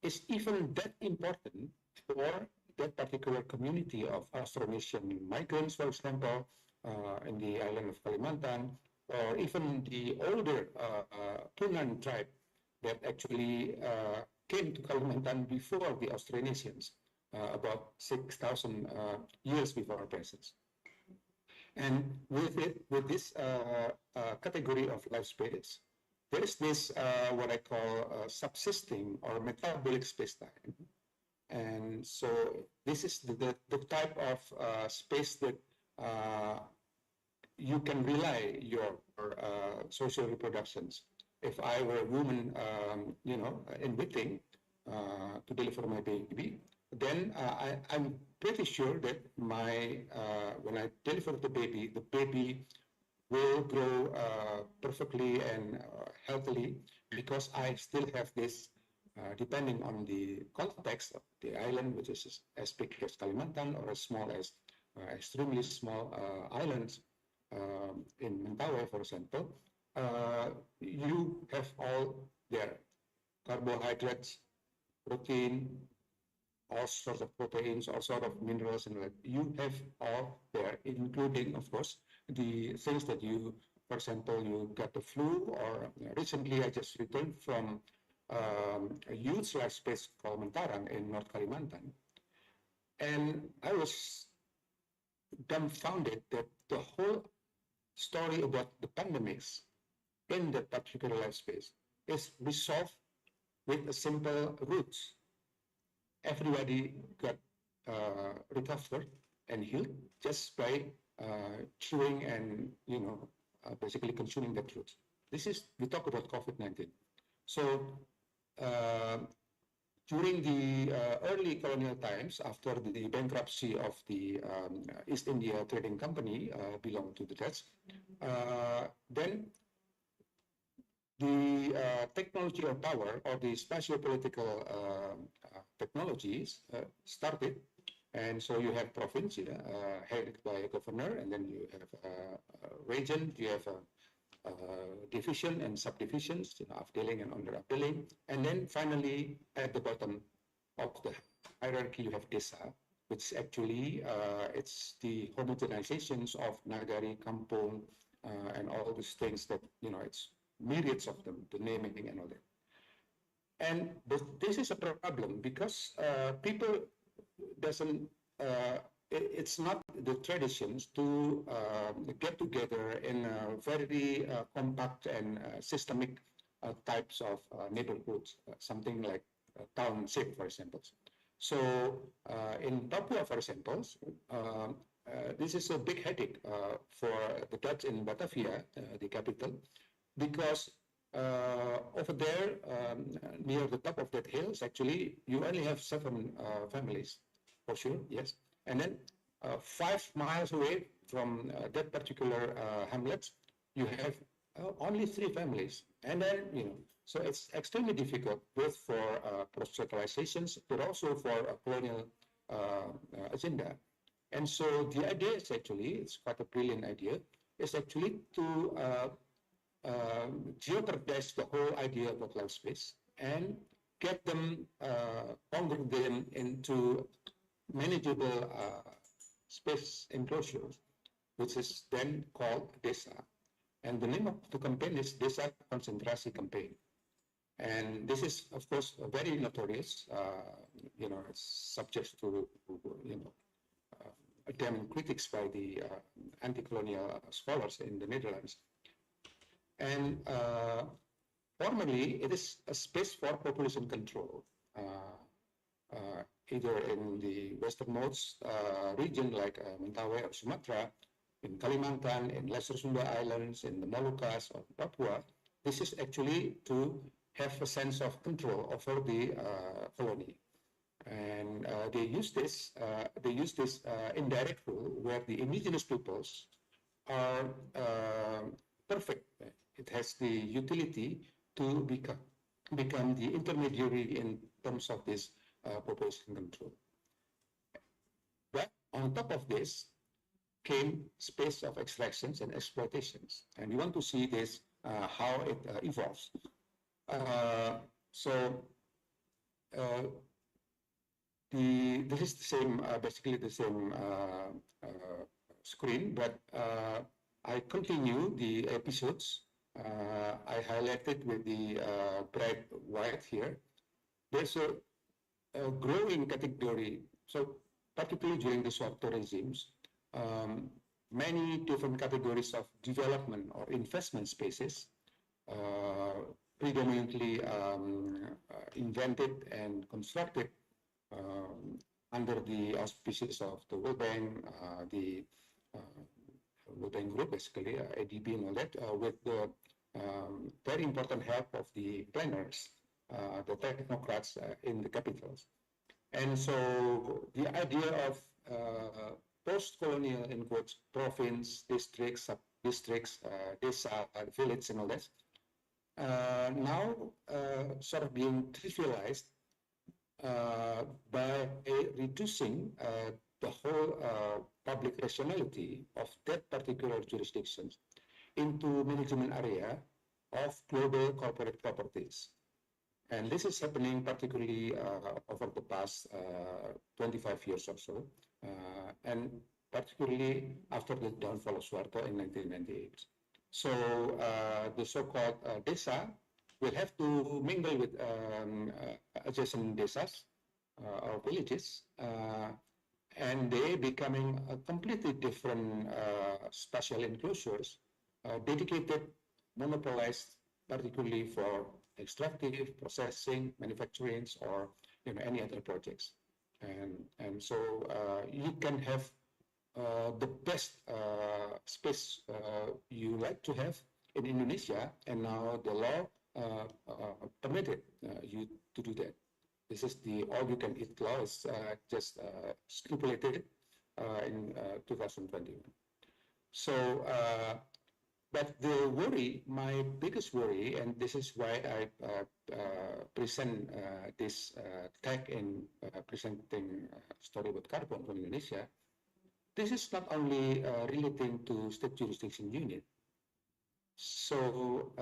S3: is even that important for that particular community of Austronesian migrants, for example, in the island of Kalimantan, or even the older Punan tribe that actually came to Kalimantan before the Austronesians, about 6,000 years before our presence. And with this category of life space, there is this what I call subsisting or metabolic space-time. And so this is the type of space that you can rely your social reproductions. If I were a woman, in waiting to deliver my baby, then I'm pretty sure that when I deliver the baby will grow perfectly and healthily, because I still have this, depending on the context of the island, which is as big as Kalimantan or as small as extremely small islands in Mentawai, for example, you have all their carbohydrates, protein, all sorts of proteins, all sorts of minerals, and you have all there, including, of course, the things that you, for example, you got the flu, or recently I just returned from a huge life space called Mentarang in North Kalimantan, and I was dumbfounded that the whole story about the pandemics in that particular life space is resolved with a simple roots. Everybody got recovered and healed just by chewing and basically consuming that root. We talk about COVID-19. So during the early colonial times, after the bankruptcy of the East India Trading Company belonged to the Dutch, then the technology of power, or the spatio-political technologies started. And so you have province headed by a governor, and then you have a region, you have a division and subdivisions, afdeling and under afdeling. And then finally, at the bottom of the hierarchy, you have desa, which actually it's the homogenizations of nagari, kampung, and all these things that, it's myriads of them, the naming and all that. And this is a problem because people doesn't, it's not the traditions to get together in very compact and systemic types of neighborhoods, something like township, for example. So in Papua, for example, this is a big headache for the Dutch in Batavia, the capital, because over there, near the top of that hills, actually, you only have 7 families, for sure, yes. And then 5 miles away from that particular hamlet, you have only 3 families. And then, so it's extremely difficult, both for proselytizations, but also for a colonial agenda. And so the idea is actually, it's quite a brilliant idea, is actually to jeopardize the whole idea of life space and get them, convert them into manageable space enclosures which is then called Desa. And the name of the campaign is Desa Konsentrasi Campaign. And this is, of course, very notorious. It's subject to, damning critics by the anti-colonial scholars in the Netherlands. And formally, it is a space for population control, either in the westernmost region like Mentawai or Sumatra, in Kalimantan, in Lesser Sunda Islands, in the Moluccas or Papua. This is actually to have a sense of control over the colony. And they use this indirect rule where the indigenous peoples are perfect. It has the utility to become the intermediary in terms of this population control. But on top of this came space of extractions and exploitations. And we want to see this, how it evolves. This is the same, basically the same screen, but I continue the episodes. I highlighted with the bright white here. There's a growing category. So particularly during the Suharto regimes, many different categories of development or investment spaces predominantly invented and constructed under the auspices of the World Bank, the World Bank Group, basically, E.A.B and all that, with the very important help of the planners, the technocrats in the capitals. And so the idea of post-colonial, in quotes, province, districts, sub-districts, desa, village, and all that, now sort of being trivialized by reducing the whole public rationality of that particular jurisdiction into management area of global corporate properties. And this is happening particularly over the past 25 years or so, and particularly after the downfall of Suharto in 1998. So the so-called desa will have to mingle with adjacent desas or villages, and they becoming a completely different spatial enclosures dedicated, monopolized, particularly for extractive, processing, manufacturing, or any other projects. And so you can have the best space you like to have in Indonesia, and now the law permitted you to do that. This is the all-you-can-eat law. Is just stipulated in 2021. So, but the worry, my biggest worry, and this is why I present this tag in presenting story about carbon from Indonesia. This is not only relating to state jurisdiction unit. So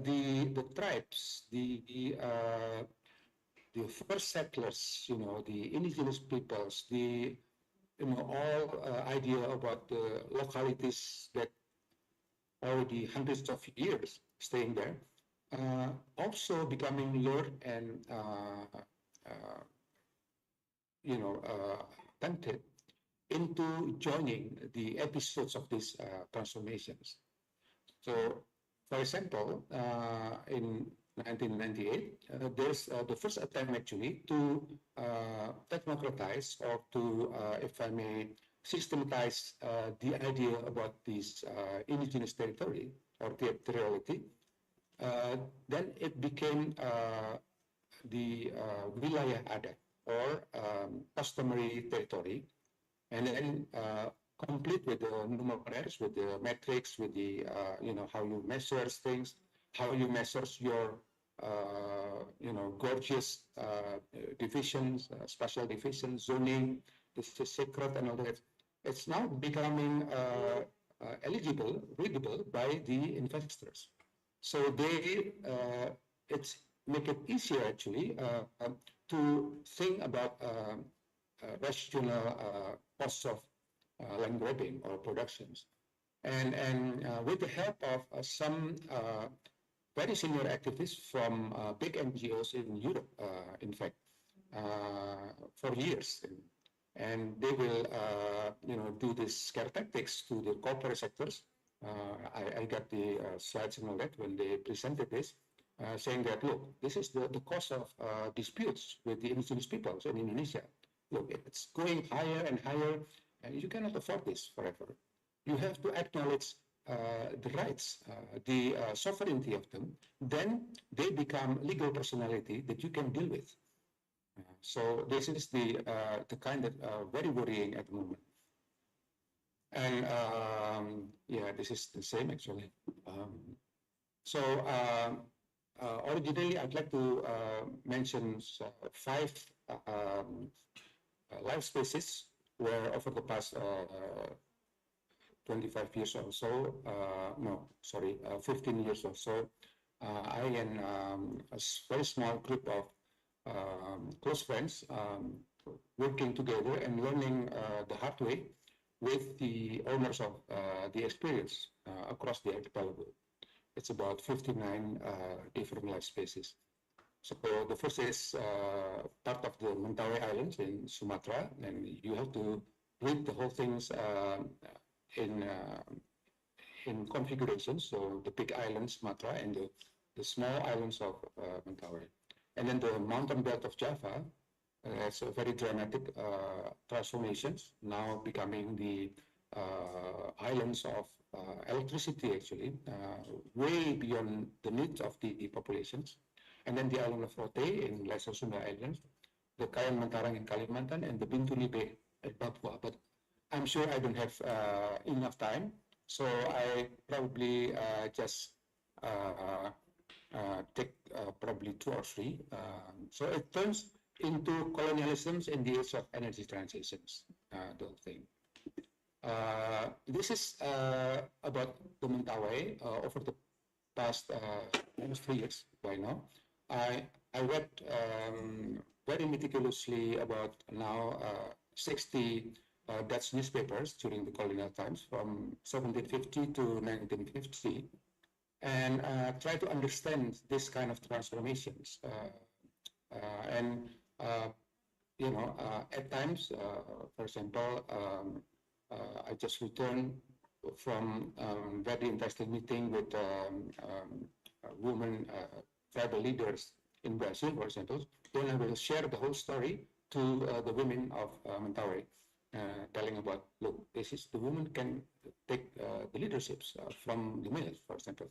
S3: the tribes, the first settlers, the indigenous peoples, the all idea about the localities that already hundreds of years staying there, also becoming lured and tempted into joining the episodes of these transformations. So, for example, in 1998, there's the first attempt actually to technocratize or to, if I may, systematize the idea about this indigenous territory or territoriality. Then it became the wilayah adat or customary territory, and then complete with the numerals, with the metrics, with the how you measure things, how you measure your gorgeous divisions, spatial divisions, zoning. This is sacred and all that. It's now becoming eligible, readable by the investors. So they it's make it easier actually to think about rational costs of land grabbing or productions. And with the help of some very senior activists from big NGOs in Europe, in fact, for years. And they will, do this scare tactics to the corporate sectors. I got the slides and all that when they presented this, saying that, look, this is the cause of disputes with the indigenous peoples in Indonesia. Look, it's going higher and higher, and you cannot afford this forever. You have to acknowledge the rights, the sovereignty of them. Then they become legal personality that you can deal with. So this is the kind that very worrying at the moment. And yeah, this is the same actually. So originally, I'd like to mention 5 life spaces where over the past 25 years or so, 15 years or so, I and a very small group of close friends working together and learning the hard way with the owners of the experience across the archipelago. It's about 59 different life spaces. So the first is part of the Mentawai Islands in Sumatra, and you have to read the whole things in configurations. So the big islands, Sumatra, and the small islands of Mentawai. And then the mountain belt of Java has a very dramatic transformations, now becoming the islands of electricity, actually, way beyond the needs of the populations. And then the island of Rote in Lesser Sunda Islands, the Kayan Mantarang in Kalimantan, and the Bintuni Bay at Papua. But I'm sure I don't have enough time, so I probably just take probably 2 or 3. So it turns into colonialisms in the age of energy transitions, the whole thing. This is about the Mentawai over the past almost 3 years by now. I read very meticulously about now 60 Dutch newspapers during the colonial times from 1750 to 1950, and try to understand this kind of transformations. At times, for example, I just returned from very interesting meeting with women tribal leaders in Brazil, for example. Then I will share the whole story to the women of Mentawai, telling about, look, this is the women can take the leaderships from the males, for example.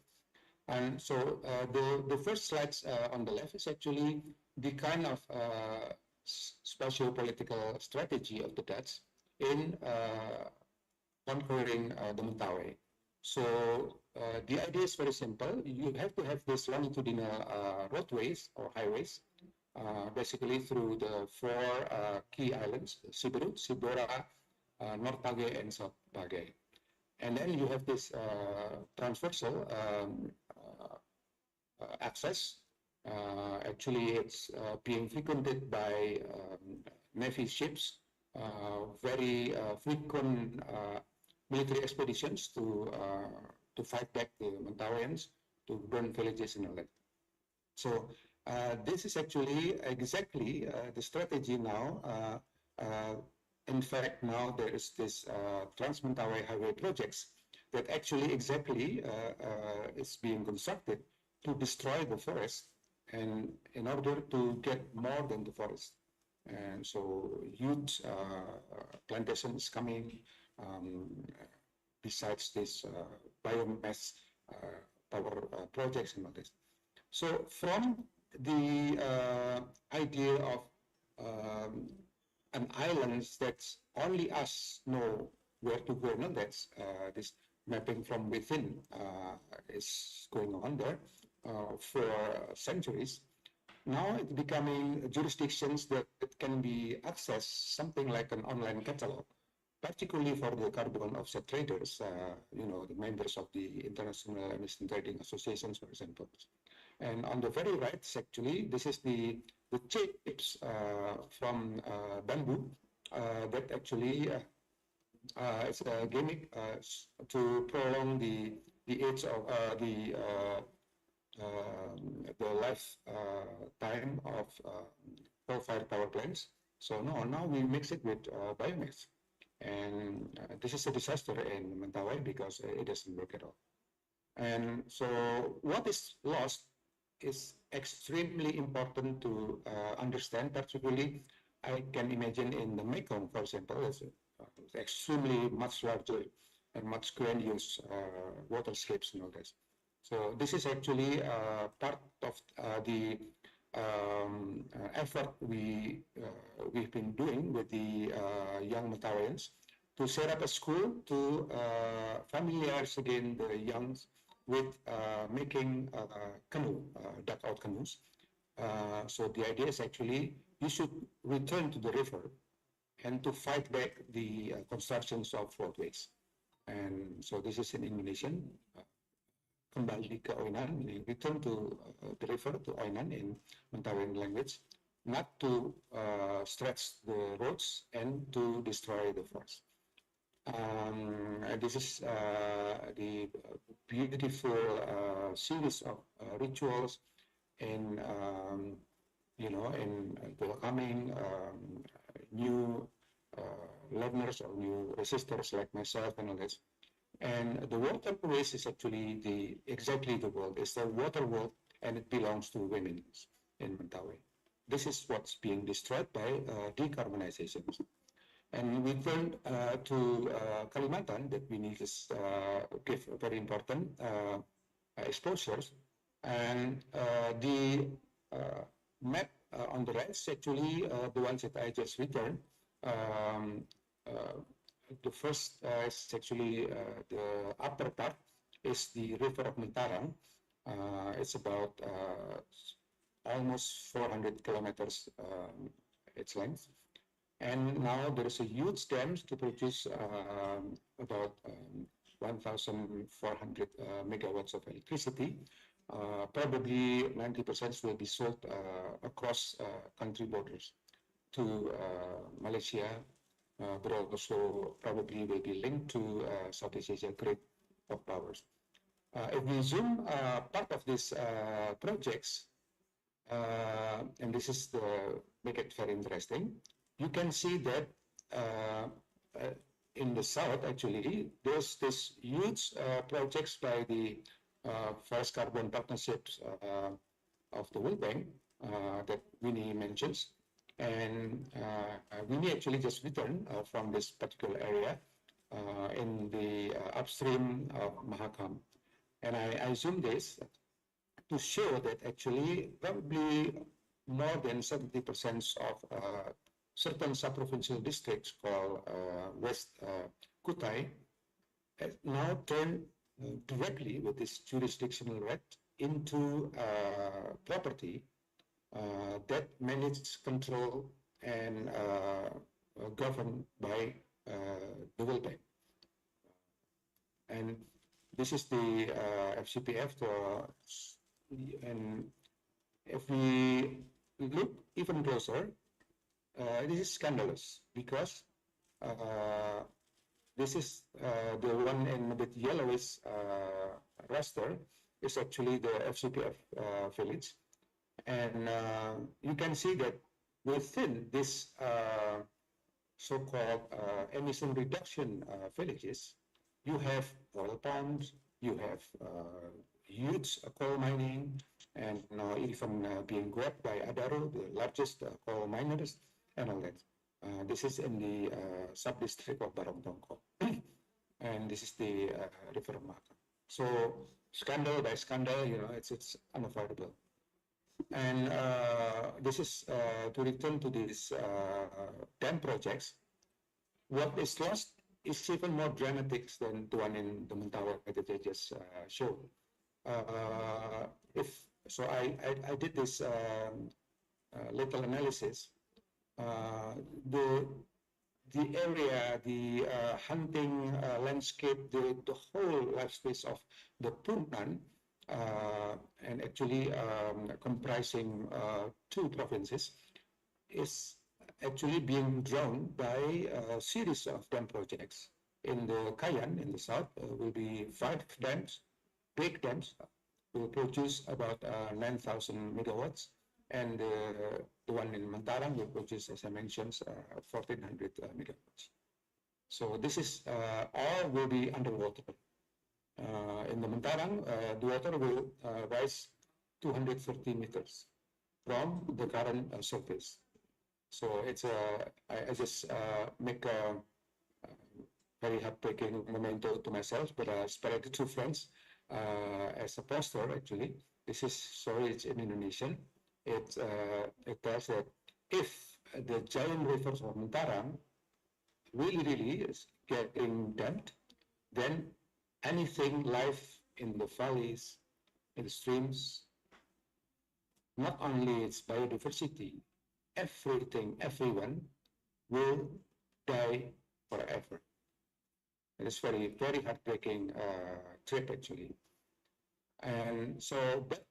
S3: And so the first slides on the left is actually the kind of socio-political strategy of the Dutch in conquering the Mentawai. So the idea is very simple. You have to have this longitudinal roadways or highways, basically through the 4 key islands: Siberut, Sibora, North Page, and South Page. And then you have this transversal access. Actually, it's being frequented by Navy ships, very frequent military expeditions to fight back the Mentawaians, to burn villages and all that. So this is actually exactly the strategy now. In fact, now there is this Trans-Mentawai Highway projects that actually exactly is being constructed to destroy the forest, and in order to get more than the forest. And so huge plantations coming, besides this biomass power projects and all this. So from the idea of an island that only us know where to go, no, that's this mapping from within is going on there for centuries. Now it's becoming jurisdictions that can be accessed, something like an online catalog, particularly for the carbon offset traders, the members of the International Emission Trading Associations, for example. And on the very right, actually, this is the chips from bamboo that actually it's a gimmick to prolong the age of the life time of coal-fired power plants. So no, now we mix it with biomass, and this is a disaster in Mentawai because it doesn't work at all. And so what is lost is extremely important to understand. Particularly, I can imagine in the Mekong, for example, it's extremely much larger and much grandiose waterscapes and all this. So this is actually part of the effort we've been doing with the young Mentawaians to set up a school to familiarize again the young with making canoe, dugout canoes. So the idea is actually you should return to the river and to fight back the constructions of floatways. And so this is in Indonesian, kembali ke Oinan, meaning return to the river, to Oinan in Mentawaian language, not to stretch the roads and to destroy the forest. This is the beautiful series of rituals in, in welcoming new learners or new resistors like myself and all this. And the waterways is actually exactly the world. It's the water world, and it belongs to women in Mentawai. This is what's being destroyed by decarbonization. And we turn to Kalimantan that we need to give very important exposures. And the map on the right is actually the ones that I just returned. The first is actually the upper part is the river of Mentarang. It's about almost 400 kilometers its length. And now there is a huge dam to produce about 1,400 megawatts of electricity. Probably 90% will be sold across country borders to Malaysia, but also probably will be linked to Southeast Asia grid of powers. If we zoom part of these projects, and this is make it very interesting, you can see that in the south, actually, there's this huge projects by the Forest Carbon Partnerships of the World Bank that Winnie mentions. And Winnie actually just returned from this particular area in the upstream of Mahakam. And I zoom this to show that actually probably more than 70% of certain sub-provincial districts called West Kutai now turn directly with this jurisdictional right into property that managed, control, and governed by the World Bank. And this is the FCPF. And if we look even closer, this is scandalous because this is the one in with yellowish raster is actually the FCPF village. And you can see that within this so-called emission reduction villages, you have oil palms, you have huge coal mining, and now even being grabbed by Adaro, the largest coal miners, and all that. This is in the sub-district of Barong Tongko. And this is the river Maka. So scandal by scandal, it's unavoidable. And this is to return to these dam projects. What is lost is even more dramatic than the one in the Mentawai that I just showed. So I did this little analysis. The area, the hunting landscape, the whole life space of the Puntan, and actually comprising 2 provinces, is actually being drawn by a series of dam projects. In the Kayan, in the south, will be 5 dams, big dams, will produce about 9,000 megawatts, and the one in Mantarang will produce, as I mentioned, 1,400 megawatts. So this is all will be underwater. In the Mantarang, the water will rise 230 meters from the current surface. So it's I just make a very heartbreaking memento to myself, but I spared the two friends as a poster. Actually, this is sorry, it's in Indonesian. It tells that if the giant rivers of Mantarang really is getting dammed, then anything life in the valleys, in the streams, not only its biodiversity, everything, everyone will die forever. It's very heartbreaking trip actually. And so, but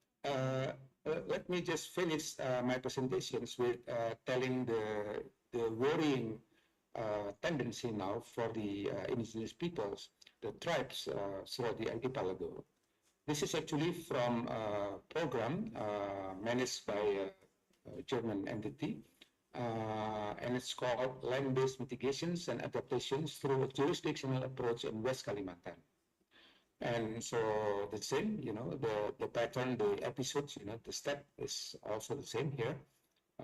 S3: let me just finish my presentations with telling the worrying tendency now for the indigenous peoples, the tribes throughout the archipelago. This is actually from a program managed by a German entity, and it's called Land-Based Mitigations and Adaptations through a Jurisdictional Approach in West Kalimantan. And so the same, the pattern, the episodes, the step is also the same here,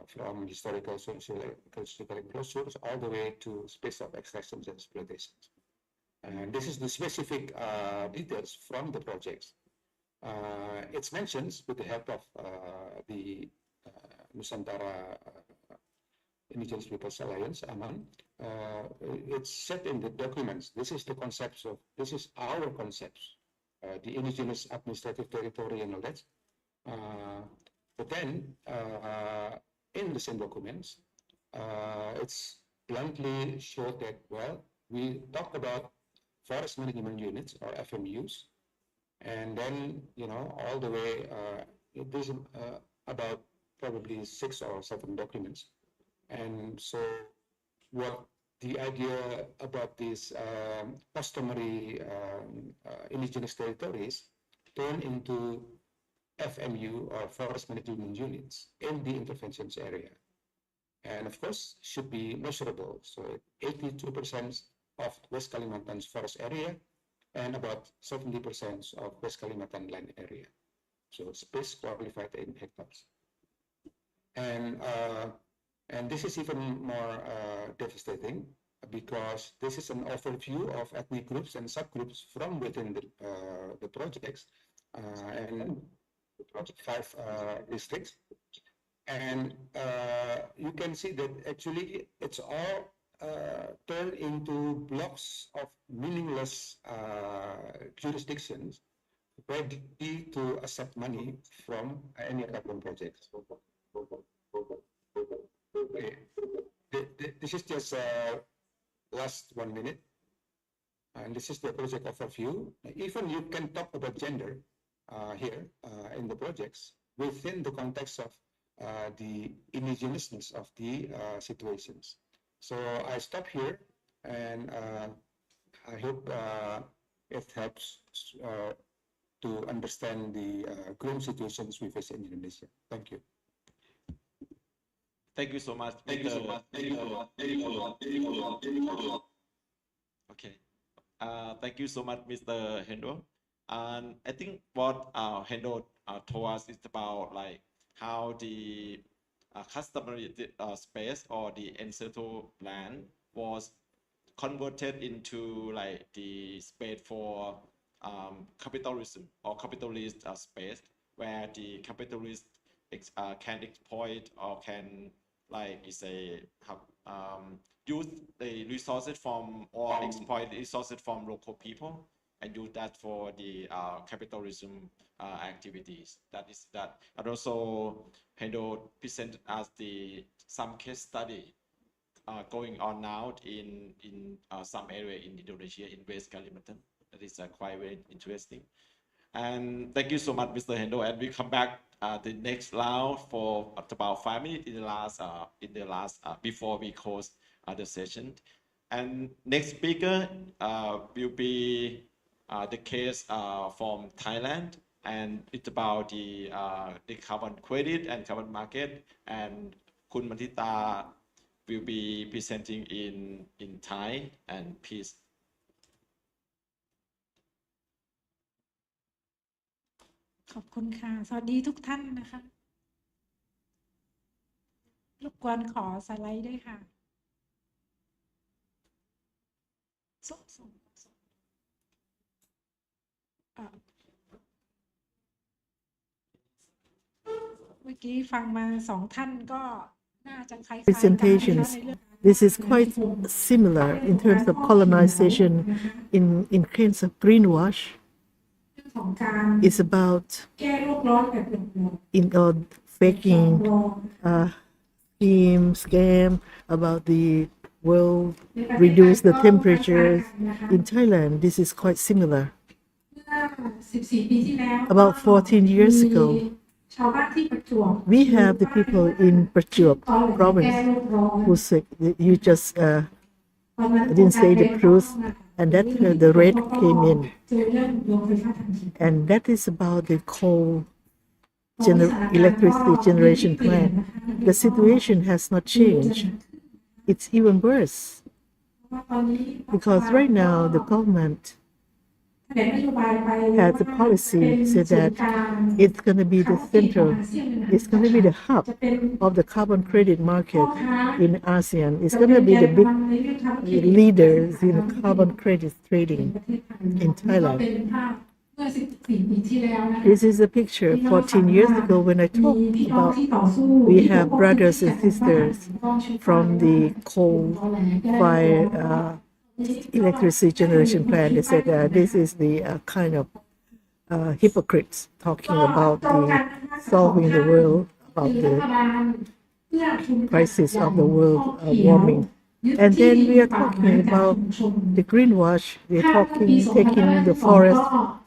S3: from historical, social, ecological enclosures all the way to space of extractions and exploitations. And this is the specific details from the projects. It's mentioned with the help of the Nusantara Indigenous Peoples Alliance, AMAN. It's set in the documents. This is the concepts of, this is our concepts, the indigenous administrative territory and all that. But then, in the same documents, it's bluntly showed that, well, we talk about forest management units or FMUs, and then, all the way, it is about probably 6 or 7 documents. And so what the idea about these customary indigenous territories turn into FMU or forest management units in the interventions area. And of course, should be measurable. So 82% of West Kalimantan's forest area and about 70% of West Kalimantan land area. So space qualified in hectares. And this is even more devastating because this is an overview of ethnic groups and subgroups from within the projects and 5 districts. And you can see that actually it's all turned into blocks of meaningless jurisdictions ready to accept money from any carbon projects. Okay. This is just last 1 minute, and this is the project overview. Even you can talk about gender here in the projects within the context of the indigenousness of the situations. So I stop here, and I hope it helps to understand the grim situations we face in Indonesia. Thank you.
S1: Thank you so much.
S4: Thank you so much.
S1: Okay. Thank you so much, Mr. Hendro. And I think what Hendro told us is about like how the customary space or the ancestral land was converted into like the space for capitalism or capitalist space, where the capitalist can exploit or can use the resources from or exploit the resources from local people and use that for the capitalism activities. That is that. And also, Hendro presented us some case study going on now in some area in Indonesia, in West Kalimantan. That is quite very interesting. And thank you so much, Mr. Hendro. And we come back the next round for about 5 minutes in the last before we close the session. And next speaker will be the case from Thailand, and it's about the carbon credit and carbon market. And Kun Bandita will be presenting in Thai. And please.
S5: ขอบคุณค่ะสวัสดีทุกท่านนะคะรบกวนขอสไลด์ด้วยค่ะส่งเมื่อกี้ฟังมา2 ท่านก็น่าจะคล้ายๆกัน
S6: presentations. This is quite similar in terms of colonization in terms of greenwash. It's about faking scam about the world, reduce the temperatures. In Thailand, this is quite similar. About 14 years ago, we have the people in Prachuap province who said you just didn't say the truth, and that the raid came in, and that is about the coal electricity generation plant. The situation has not changed. It's even worse because right now the government has a policy so that it's going to be the center, it's going to be the hub of the carbon credit market in ASEAN. It's going to be the big leaders in carbon credit trading in Thailand. This is a picture 14 years ago when I talked about we have brothers and sisters from the coal-fired electricity generation plant. They said this is the kind of hypocrites talking about the solving the world, about the crisis of the world warming. And then we are talking about the greenwash. We're talking taking the forest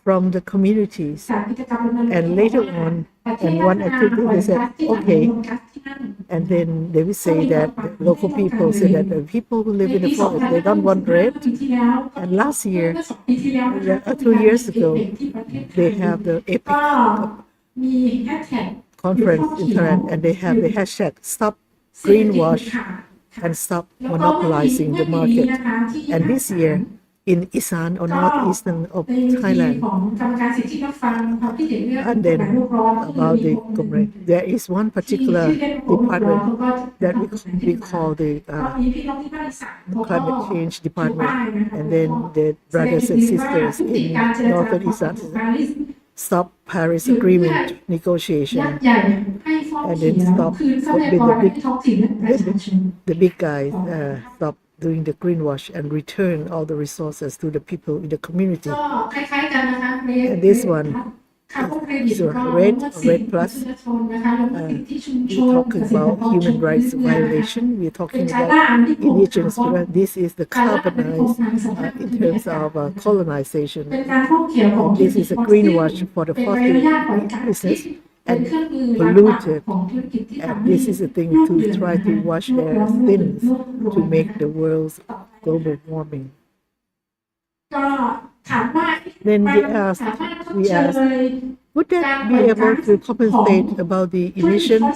S6: from the communities. And later on, and one activity they said, okay. And then they will say that the local people say that the people who live in the forest, they don't want red. And last year, 2 years ago, they have the EPIC conference in Thailand, and they have the hashtag Stop Greenwash and Stop Monopolizing the Market. And this year, in Isan or northeastern of Thailand, and then about the there is one particular department that we call the climate change department, and then the brothers and sisters in northern Isan stop Paris Agreement negotiation, and then stop the big guys stop doing the greenwash and return all the resources to the people in the community. And this one is red plus. We're talking about human rights violation. We're talking about indigenous. This is the carbonized in terms of colonization. And this is a greenwash for the fossil business and polluted. And this is a thing to try to wash their sins to make the world's global warming. Then we asked, would that be able to compensate about the emission of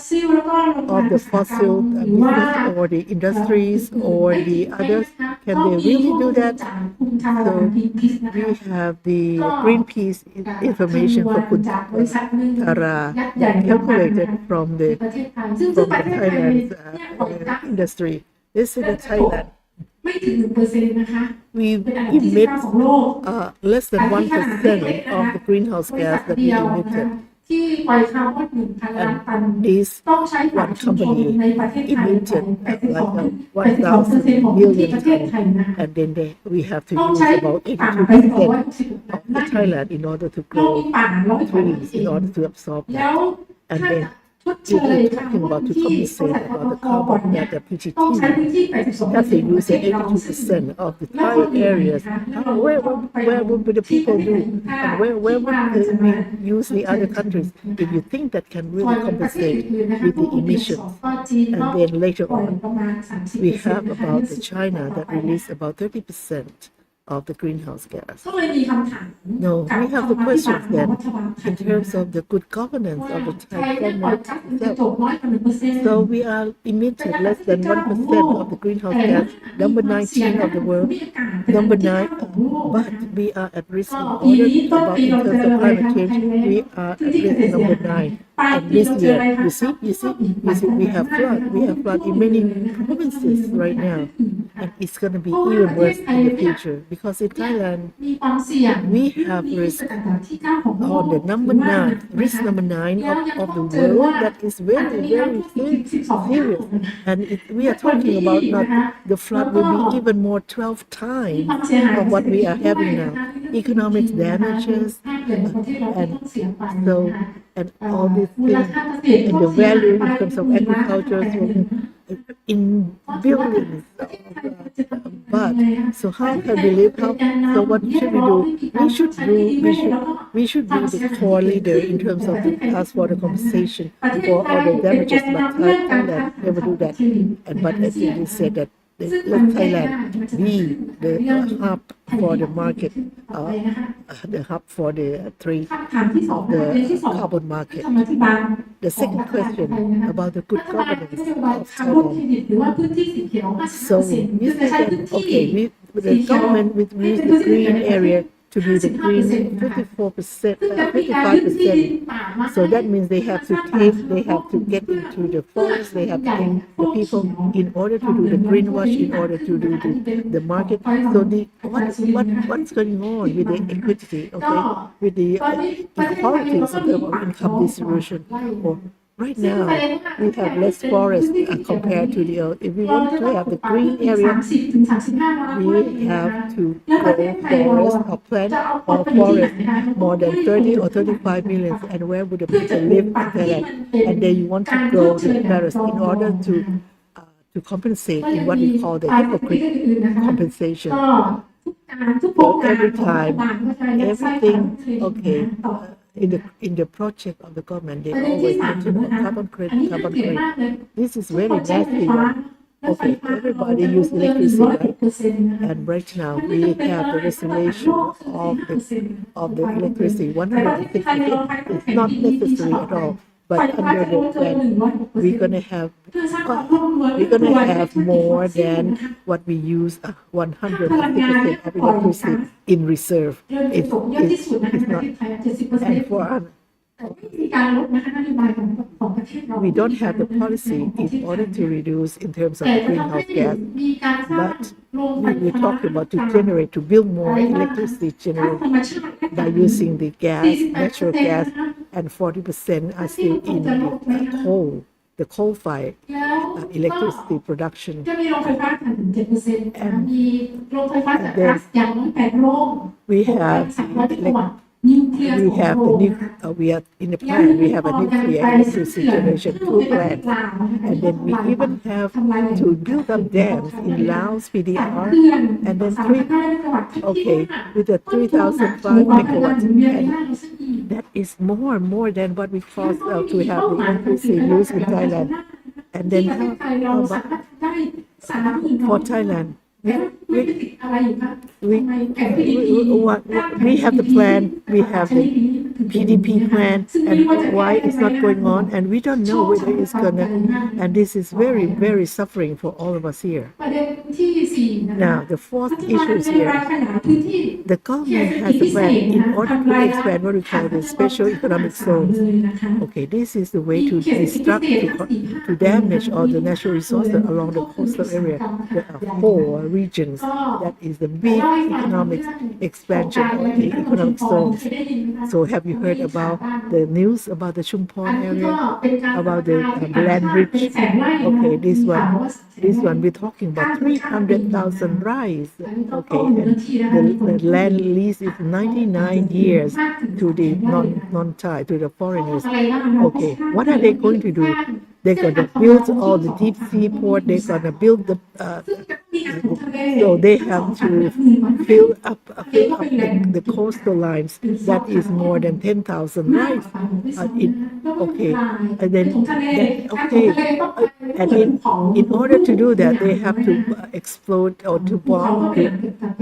S6: the fossil business or the industries or the others? Can they really do that? So we have the Greenpeace information for Kuntara that calculated from the Thailand's industry. This is the Thailand. We emit less than 1% of the greenhouse gas that we emitted. And this one company emitted like 1,000 million tons, and then we have to use about 82% of the Thailand in order to grow trees in order to absorb that. And then we're talking about to compensate about the carbon that the PTT that they use at 82% of the Thai areas. Where would the people do? And where would we use the other countries if you think that can really compensate with the emissions? And then later on, we have about the China that release about 30% of the greenhouse gas. No, we have the question then in terms of the good governance of the Thai government itself. So we are emitting less than 1% of the greenhouse gas, number 19 of the world, number 9, but we are at risk in order about in terms of climate change, we are at risk number 9. And this year, you see, we have flood in many provinces right now, and it's going to be even worse in the future because in Thailand we have risk on the number 9, risk number 9 of the world that is very, very serious, and we are talking about not the flood will be even more 12 times of what we are having now, economic damages, and so. And all these things, and the value in terms of agriculture in billions. But so how can we live? So what should we do? We should be the core leader in terms of ask for the compensation for all the damages. But Thailand never do that. And but as you said that. Let Thailand be the hub for the market, the hub for the trade of the carbon market. The second question about the good governance of Thailand. So we say that okay, the government will use the green area to be the green 54%, 55%. So that means they have to get into the forest, they have to take the people in order to do the greenwash, in order to do the market. So what's going on with the equity, okay, with the inequalities of income distribution? Or right now, we have less forest compared to the if we want to have the green area, we have to grow forest or plant or forest more than 30 or 35 million. And where would the people live in Thailand? And then you want to grow the forest in order to compensate in what we call the hypocrite compensation. So every time, everything, okay. In the project of the government, they always mention carbon credit. This is very nasty one. Okay, everybody use electricity, right? And right now we have the reservation of the electricity 160. It's not necessary at all. But under the plan, we're gonna have more than what we use 150% of electricity in reserve. It's not. And for we don't have the policy in order to reduce in terms of the greenhouse gas, but we talk about to build more electricity generation by using the gas, natural gas, and 40% are still in the coal-fired electricity production. And then we have we are in the plan. We have a nuclear electricity generation 2 plants, and then we even have to build up dams in Laos, PDR, and then with the 3,005 megawatts, and that is more than what we cost to have the electricity used in Thailand. And then how about for Thailand? We have the plan, we have the PDP plan, and why it's not going on, and we don't know whether it's gonna, and this is very, very suffering for all of us here. Now, the fourth issue is here. The government has a plan in order to expand what we call the special economic zones. Okay, this is the way to destruct, to damage all the natural resources along the coastal area. There are 4 regions. That is the big economic expansion of the economic zones. So have you you heard about the news about the Chumpon area, about the land bridge? Okay, this one we're talking about 300,000 rise. Okay, and the land lease is 99 years to the non-Thai, to the foreigners. Okay, what are they going to do? They're going to build all the deep sea port. They're going to build the so they have to fill up the coastal lines. That is more than 10,000 rights. Okay, and then okay, and in order to do that, they have to explode or to bomb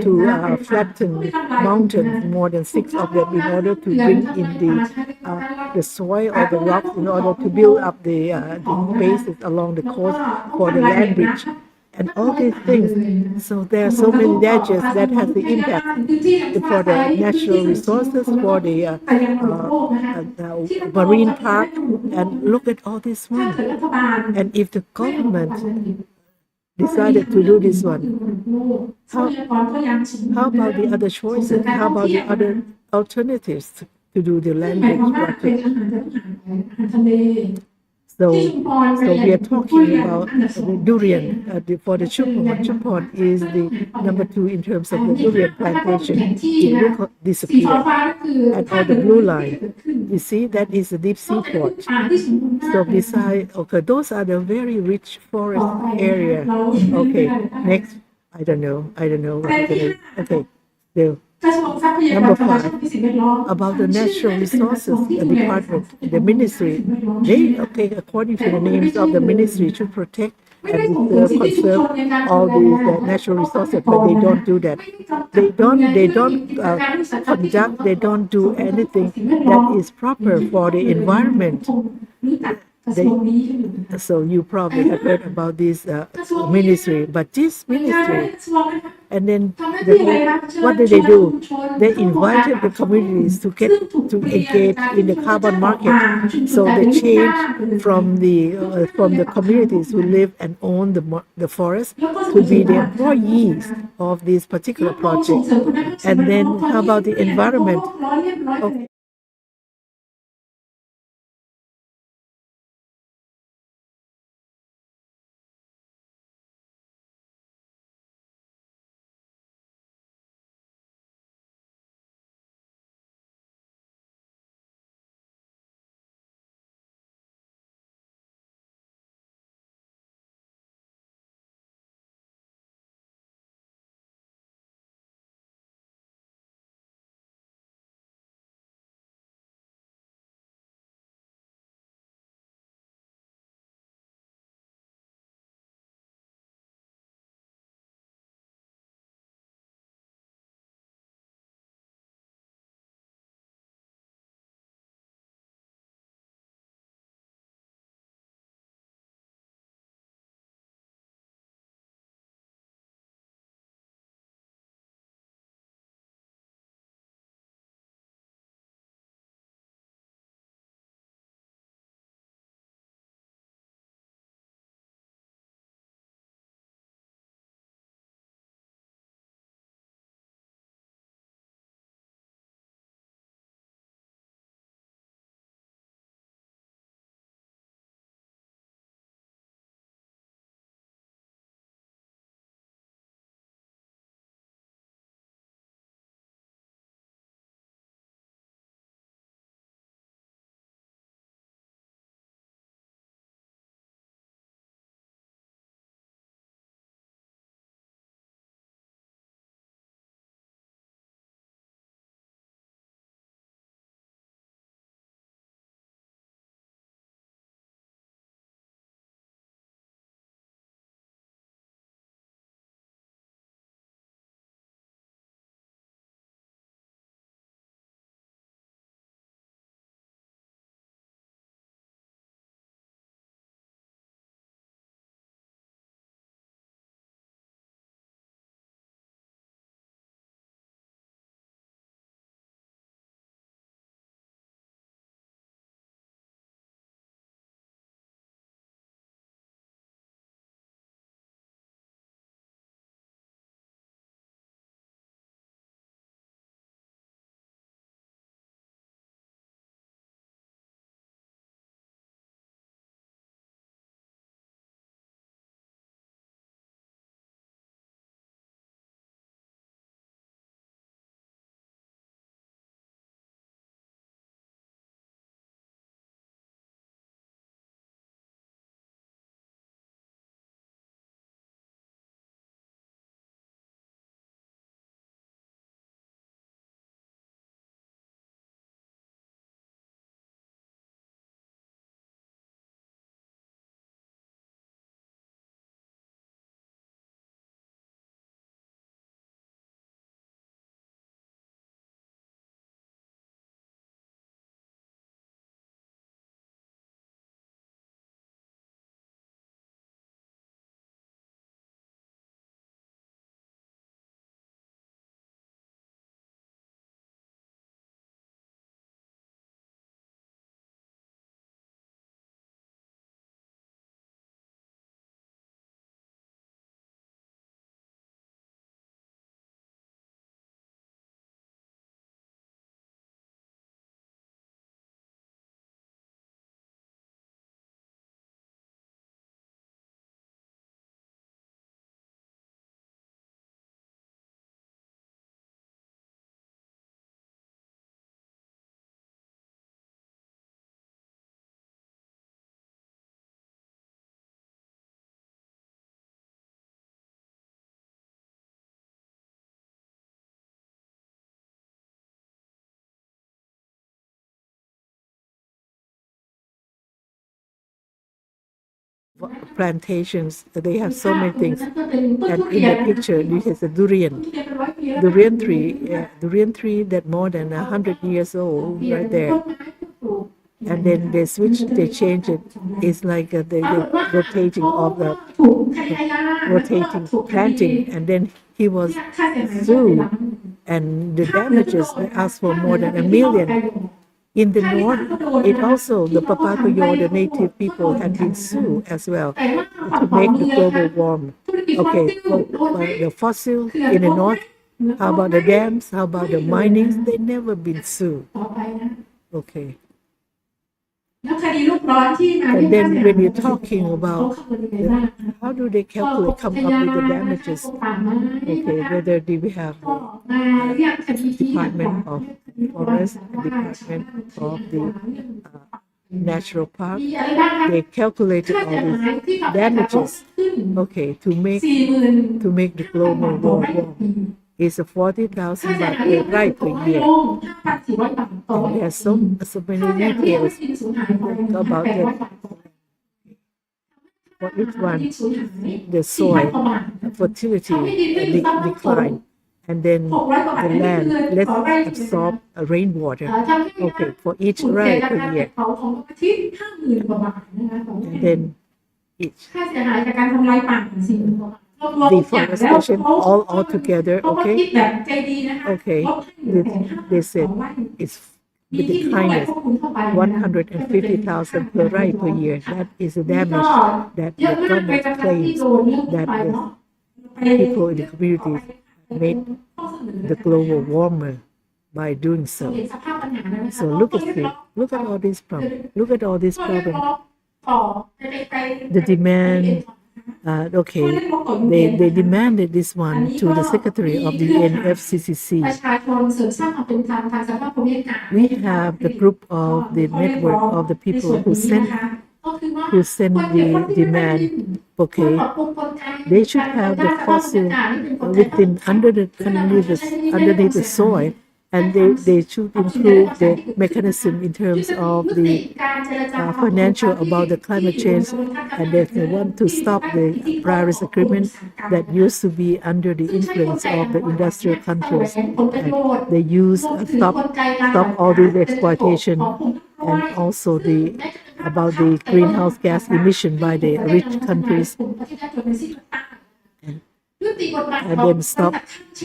S6: to flatten mountains, more than 6 of them, in order to bring in the soil or the rocks in order to build up the bases along the coast for the land bridge and all these things. So there are so many dangers that has the impact for the natural resources, for the marine park, and look at all this one. And if the government decided to do this one, how about the other choices? How about the other alternatives to do the land bridge project? So we are talking about the durian for the Chumpon. Chumpon is the number 2 in terms of the durian plantation. It will disappear. And all the blue line, you see, that is the deep sea port. So beside, okay, those are the very rich forest area. Okay, next, I don't know what we're gonna, okay, the number 5, about the natural resources department, the ministry. They, okay, according to the names of the ministry, should protect and conserve all these natural resources, but they don't do that. They don't conduct, they don't do anything that is proper for the environment. So you probably have heard about this ministry, but this ministry, and then what did they do? They invited the communities to engage in the carbon market. So they changed from the communities who live and own the forest to be the employees of this particular project. And then how about the environment? Okay. plantations. They have so many things. And in the picture, this is a durian tree that more than 100 years old right there. And then they change it. It's like the rotating of the rotating planting, and then he was sued, and the damages they asked for more than $1 million. In the north, it also the Papagoyo, the native people, had been sued as well to make the global warm. Okay, the fossil in the north. How about the dams? How about the minings? They never been sued. Okay. And then when you're talking about how do they calculate, come up with the damages? Okay, whether do we have the Department of Forest, Department of the Natural Park, they calculated all these damages. Okay, to make the global warm. Is a 40,000 baht per rai per year. And there's so many details about that. For each one, the soil fertility decline, and then the land, let's absorb rainwater. Okay, for each rai per year. And then each. Deforestation all together, okay? Okay, they said it's with the kindness 150,000 per rai per year. That is the damage that the government claims that the people in the communities made the global warmer by doing so. So look at all these problems. Look at all these problems. The demand. Okay, they demanded this one to the Secretary of the UNFCCC. We have the group of the network of the people who sent the demand. Okay, they should have the fossil underneath the soil, and they should improve the mechanism in terms of the financial about the climate change, and they want to stop the Paris Agreement that used to be under the influence of the industrial countries. And they stop all this exploitation, and also about the greenhouse gas emission by the rich countries. And then stop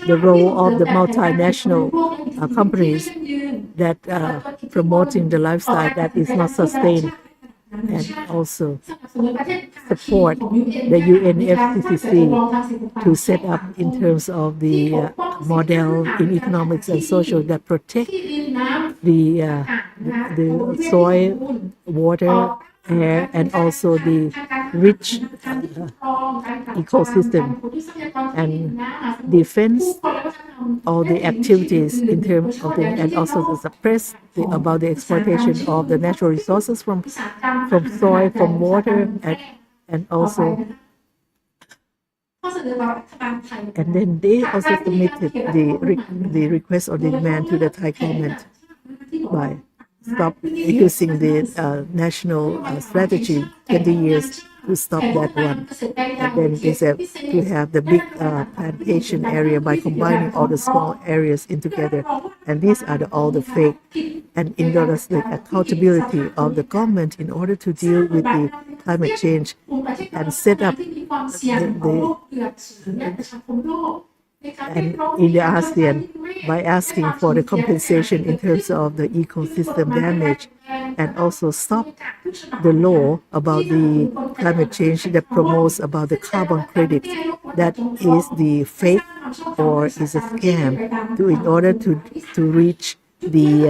S6: the role of the multinational companies that promoting the lifestyle that is not sustained, and also support the UNFCCC to set up in terms of the model in economics and social that protect the soil, water, air, and also the rich ecosystem, and defense all the activities in terms of and also to suppress about the exploitation of the natural resources from soil, from water, and also. And then they also submitted the request or the demand to the Thai government by stop using the national strategy 20 years to stop that one. And then they said to have the big plantation area by combining all the small areas in together. And these are all the fake and endorse the accountability of the government in order to deal with the climate change and set up and in the ASEAN by asking for the compensation in terms of the ecosystem damage, and also stop the law about the climate change that promotes about the carbon credit that is the fake or is a scam in order to reach the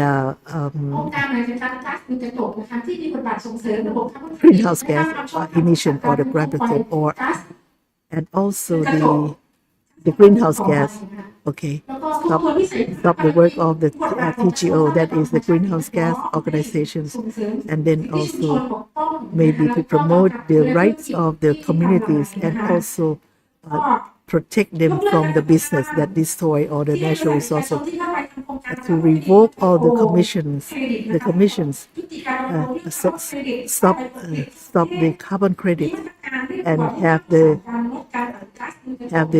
S6: greenhouse gas emission or the gravity, or and also the greenhouse gas. Okay, stop the work of the TGO, that is the greenhouse gas organizations, and then also maybe to promote the rights of the communities and also protect them from the business that destroy all the natural resources, to revoke all the commissions, stop the carbon credit and have the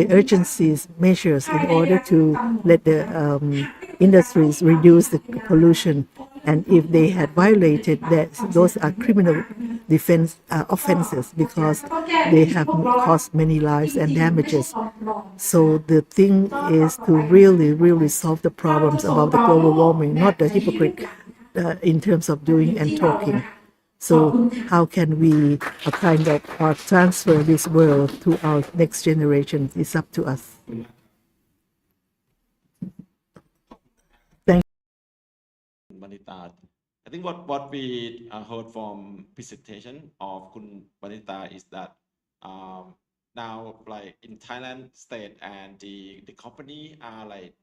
S6: urgencies measures in order to let the industries reduce the pollution. And if they had violated that, those are criminal offenses because they have caused many lives and damages. So the thing is to really, really solve the problems about the global warming, not the hypocrite in terms of doing and talking. So how can we kind of transfer this world to our next generation? It's up to us. Thank
S1: Bandita. I think what we heard from presentation of Kun Bandita is that now like in Thailand state and the company are like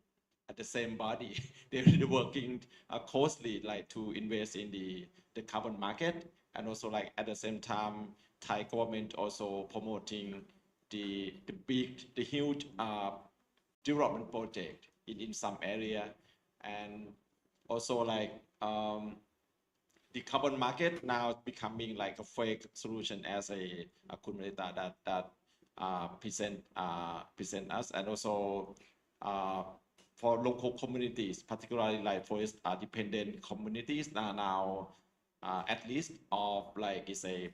S1: at the same body. They're working closely like to invest in the carbon market, and also like at the same time Thai government also promoting the huge development project in some area, and also like the carbon market now becoming like a fake solution as a Kumulita that present us, and also for local communities, particularly like forest dependent communities now at least of like is a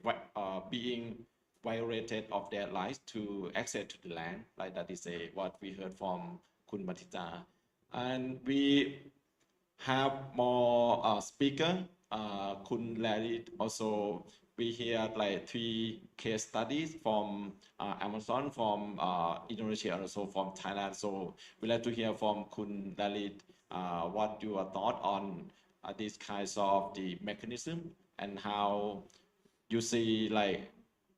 S1: being violated of their rights to access to the land, like that is a what we heard from Kun Bandita. And we have more speaker. Kun Larry also we hear like 3 case studies from Amazon, from Indonesia, and also from Thailand. So we'd like to hear from Kun Larry what your thought on these kinds of the mechanism and how you see like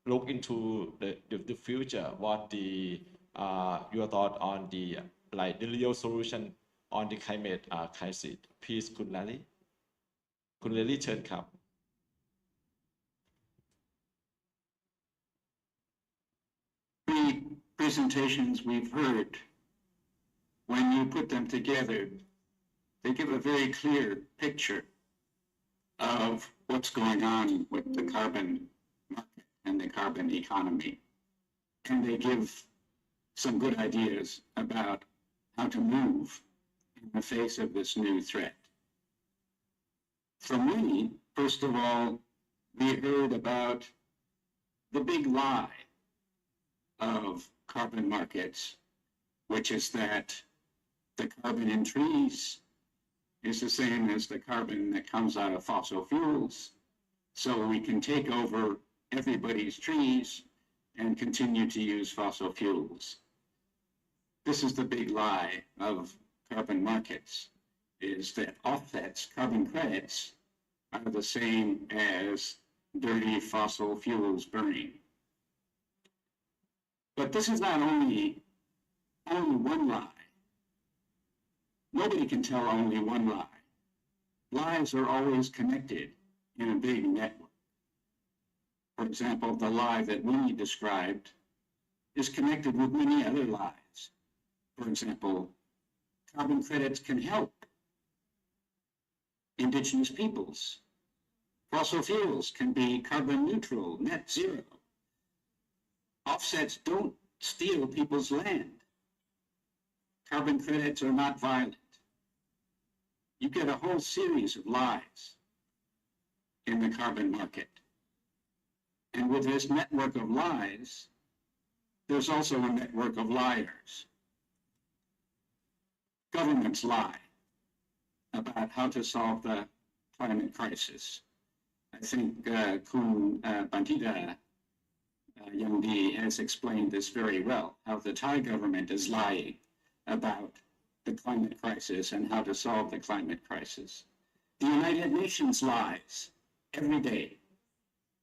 S1: look into the future, what the your thought on the like the real solution on the climate crisis. Please คุณลาลี่เชิญครับ
S4: The presentations we've heard, when you put them together, they give a very clear picture of what's going on with the carbon market and the carbon economy. And they give some good ideas about how to move in the face of this new threat. From Winnie, first of all, we heard about the big lie of carbon markets, which is that the carbon in trees is the same as the carbon that comes out of fossil fuels. So we can take over everybody's trees and continue to use fossil fuels. This is the big lie of carbon markets, is that offsets, carbon credits, are the same as dirty fossil fuels burning. But this is not only one lie. Nobody can tell only one lie. Lies are always connected in a big network. For example, the lie that Winnie described is connected with many other lies. For example, carbon credits can help indigenous peoples. Fossil fuels can be carbon neutral, net zero. Offsets don't steal people's land. Carbon credits are not violent. You get a whole series of lies in the carbon market. And with this network of lies, there's also a network of liars. Governments lie about how to solve the climate crisis. I think Kun Bandita Yangdee has explained this very well, how the Thai government is lying about the climate crisis and how to solve the climate crisis. The United Nations lies every day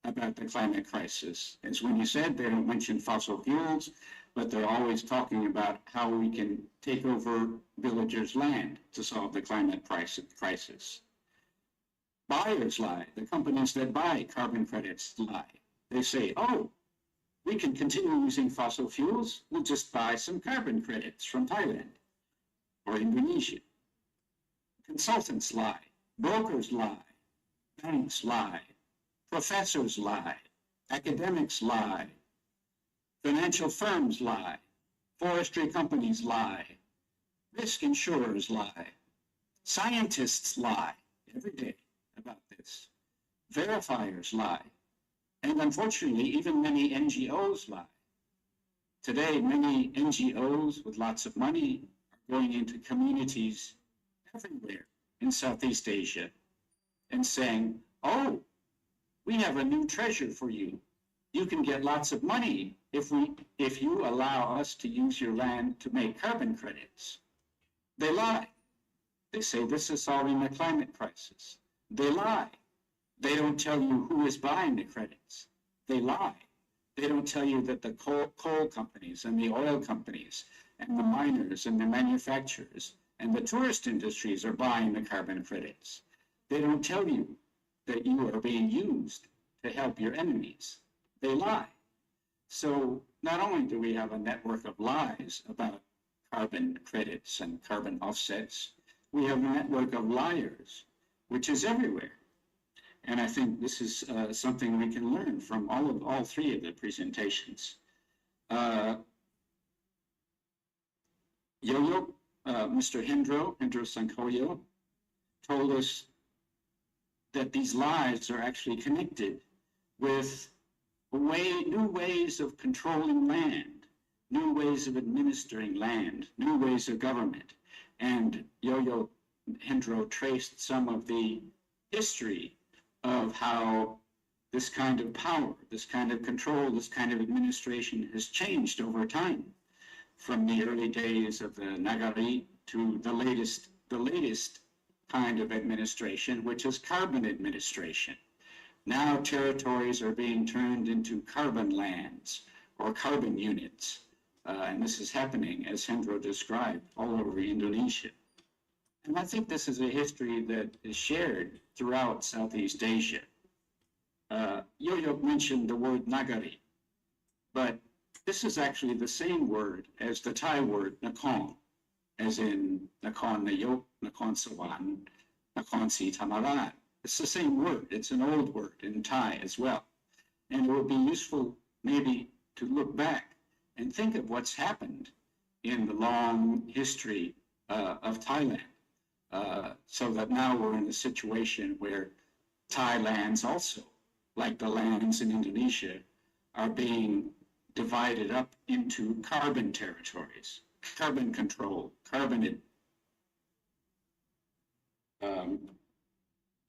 S4: about the climate crisis. As Winnie said, they don't mention fossil fuels, but they're always talking about how we can take over villagers' land to solve the climate crisis. Buyers lie. The companies that buy carbon credits lie. They say, oh, we can continue using fossil fuels. We'll just buy some carbon credits from Thailand or Indonesia. Consultants lie. Brokers lie. Banks lie. Professors lie. Academics lie. Financial firms lie. Forestry companies lie. Risk insurers lie. Scientists lie every day about this. Verifiers lie. And unfortunately, even many NGOs lie. Today, many NGOs with lots of money are going into communities everywhere in Southeast Asia and saying, oh, we have a new treasure for you. You can get lots of money if you allow us to use your land to make carbon credits. They lie. They say this is solving the climate crisis. They lie. They don't tell you who is buying the credits. They lie. They don't tell you that the coal companies and the oil companies and the miners and the manufacturers and the tourist industries are buying the carbon credits. They don't tell you that you are being used to help your enemies. They lie. So not only do we have a network of lies about carbon credits and carbon offsets, we have a network of liars, which is everywhere. And I think this is something we can learn from all three of the presentations. Mr. Hendro Sangkoyo, told us that these lies are actually connected with new ways of controlling land, new ways of administering land, new ways of government. And Hendro traced some of the history of how this kind of power, this kind of control, this kind of administration has changed over time, from the early days of the Nagari to the latest kind of administration, which is carbon administration. Now territories are being turned into carbon lands or carbon units. And this is happening, as Hendro described, all over Indonesia. And I think this is a history that is shared throughout Southeast Asia. Yo-Yo mentioned the word Nagari, but this is actually the same word as the Thai word Nakhon, as in Nakhon Nayok, Nakhon Sawan, Nakhon Si Thammarat. It's the same word. It's an old word in Thai as well. And it would be useful maybe to look back and think of what's happened in the long history of Thailand, so that now we're in a situation where Thai lands also, like the lands in Indonesia, are being divided up into carbon territories, carbon control, carbon.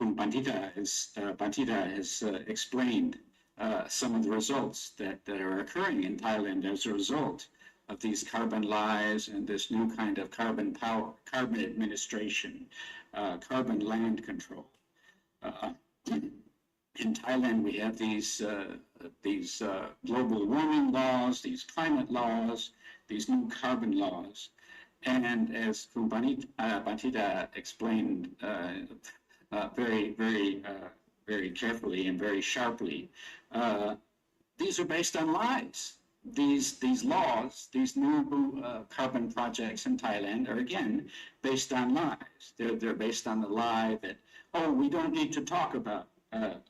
S4: Bandita has explained some of the results that are occurring in Thailand as a result of these carbon lies and this new kind of carbon power, carbon administration, carbon land control. In Thailand, we have these global warming laws, these climate laws, these new carbon laws. And as Bandita explained very carefully and very sharply, these are based on lies. These laws, these new carbon projects in Thailand are again based on lies. They're based on the lie that, oh, we don't need to talk about the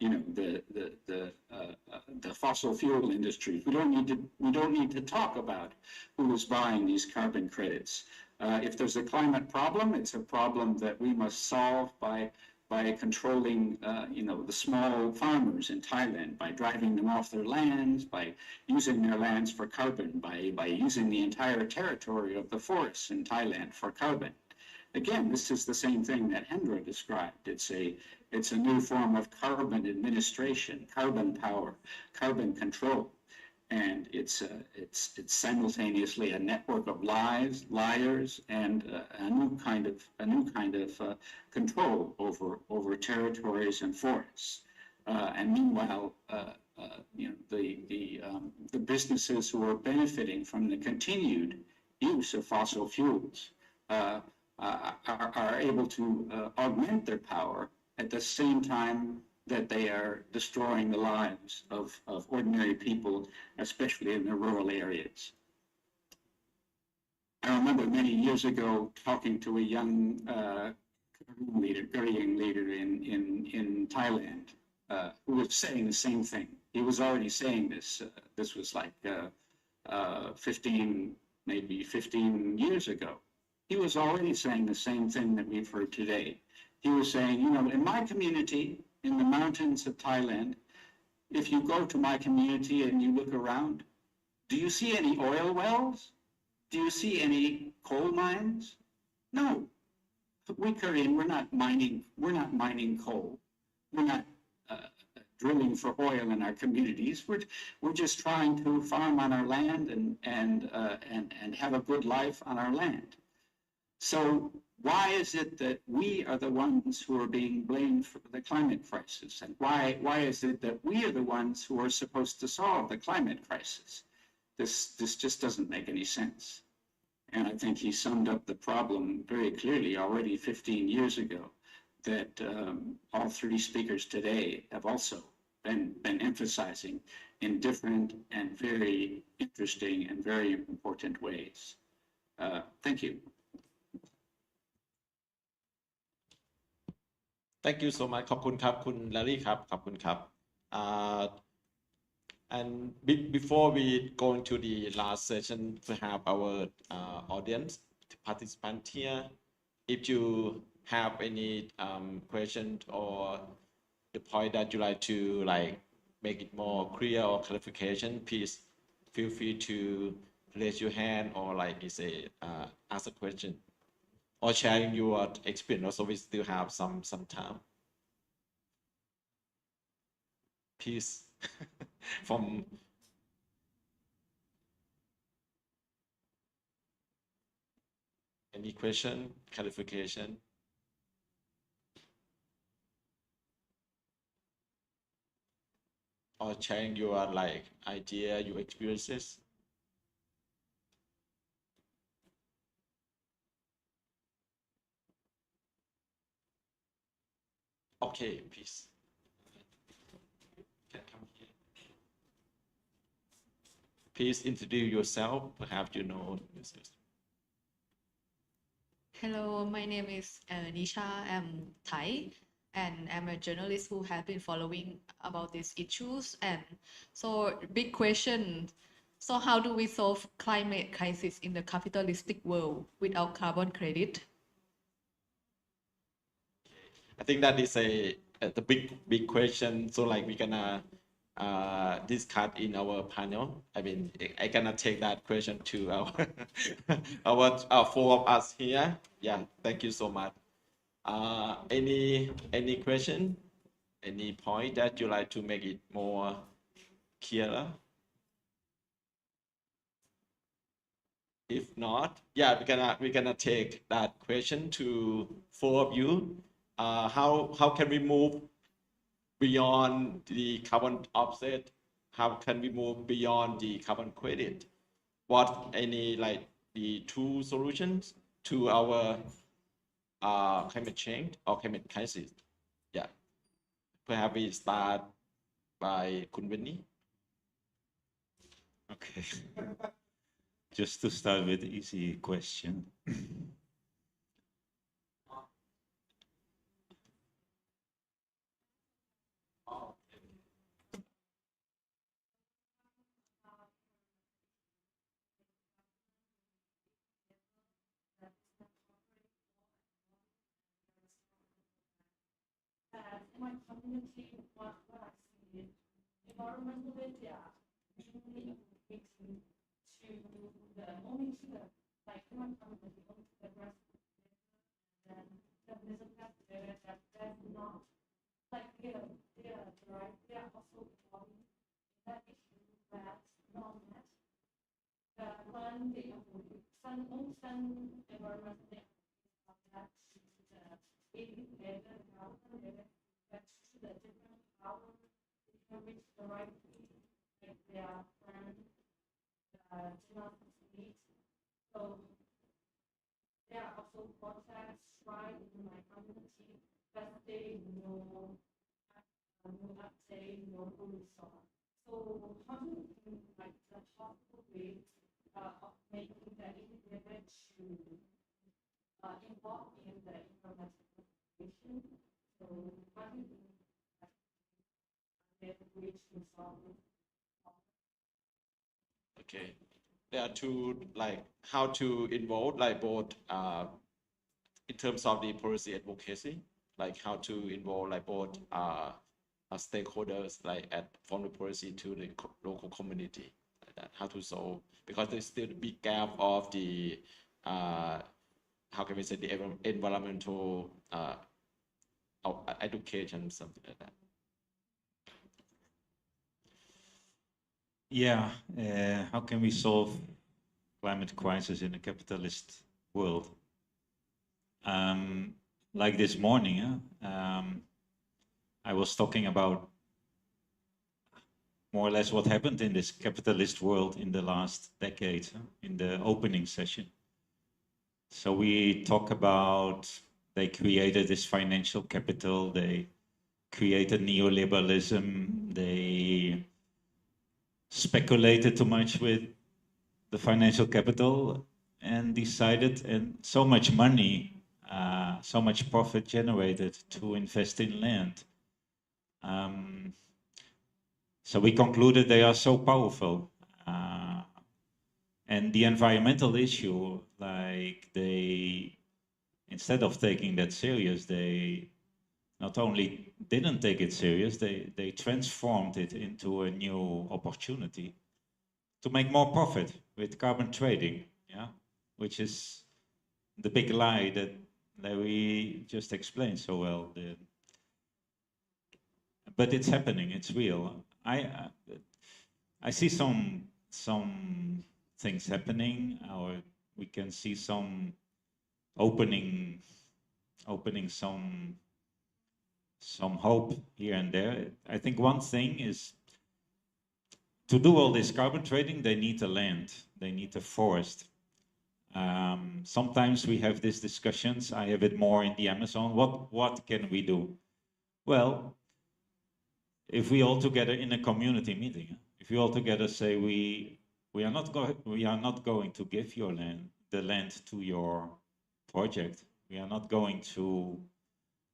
S4: fossil fuel industry. We don't need to talk about who is buying these carbon credits. If there's a climate problem, it's a problem that we must solve by controlling, the small farmers in Thailand, by driving them off their lands, by using their lands for carbon, by using the entire territory of the forests in Thailand for carbon. Again, this is the same thing that Hendro described. It's a new form of carbon administration, carbon power, carbon control. And it's simultaneously a network of liars, and a new kind of control over territories and forests. And meanwhile, the businesses who are benefiting from the continued use of fossil fuels are able to augment their power at the same time that they are destroying the lives of ordinary people, especially in the rural areas. I remember many years ago talking to a young Korean leader in Thailand who was saying the same thing. He was already saying this. This was like 15, maybe 15 years ago. He was already saying the same thing that we've heard today. He was saying, you know, in my community, in the mountains of Thailand, if you go to my community and you look around, do you see any oil wells? Do you see any coal mines? No. We Korean, we're not mining coal. We're not drilling for oil in our communities. We're just trying to farm on our land and have a good life on our land. So why is it that we are the ones who are being blamed for the climate crisis? And why is it that we are the ones who are supposed to solve the climate crisis? This just doesn't make any sense. And I think he summed up the problem very clearly already 15 years ago, that all three speakers today have also been emphasizing in different and very interesting and very important ways. Thank you.
S1: Thank you so much ขอบคุณครับคุณแลลี่ครับขอบคุณครับ and before we go into the last session to have our audience participant here, if you have any question or the point that you like to make it more clear or clarification, please feel free to raise your hand or ask a question or sharing your experience. Also, we still have some time. Please, from any question, clarification. Or sharing your idea, your experiences. Okay, please. Can come here. Please introduce yourself. Perhaps you know.
S7: Hello, my name is Nisha. I'm Thai, and I'm a journalist who have been following about these issues. And so, big question. So, how do we solve climate crisis in the capitalistic world without carbon credit?
S1: I think that is the big question. So we gonna discuss in our panel. I mean, I gonna take that question to our four of us here. Yeah, thank you so much. Any question, any point that you like to make it more clearer? If not, yeah, we're gonna take that question to four of you. How can we move beyond the carbon offset? How can we move beyond the carbon credit? What the two solutions to our climate change or climate crisis? Yeah, perhaps we start by Kun Winnie.
S2: Okay. Just to start with the easy question.
S8: My community, what I see, environmental media usually mixing to the only to the human community, only to the rest of the then the business that that's not they are right, they are also involved in that issue that's not met. When they avoid some environmental that to the A.B level, that's to the different power, they can reach the right people, like their friend, do not meet. So there are also contacts right in my community, but they know update, no resource. So how do you think the possible way of making the individual to involved in the environmental conservation? So how do you think they reach resolve?
S1: Okay, there are two, like how to involve like both in terms of the policy advocacy, like how to involve like both stakeholders like at from the policy to the local community, like that, how to solve, because there's still a big gap of the how can we say, the environmental education, something like that.
S2: Yeah, how can we solve climate crisis in a capitalist world? Like this morning, I was talking about more or less what happened in this capitalist world in the last decade, in the opening session. So we talk about they created this financial capital, they created neoliberalism, they speculated too much with the financial capital and decided, and so much money, so much profit generated to invest in land. So we concluded they are so powerful. And the environmental issue, like they, instead of taking that serious, they not only didn't take it serious, they transformed it into a new opportunity to make more profit with carbon trading, yeah, which is the big lie that Larry just explained so well. But it's happening, it's real. I see some things happening, or we can see some opening some hope here and there. I think one thing is, to do all this carbon trading, they need the land, they need the forest. Sometimes we have these discussions, I have it more in the Amazon, what can we do? Well, if we all together in a community meeting, if we all together say we are not going to give your the land to your project, we are not going to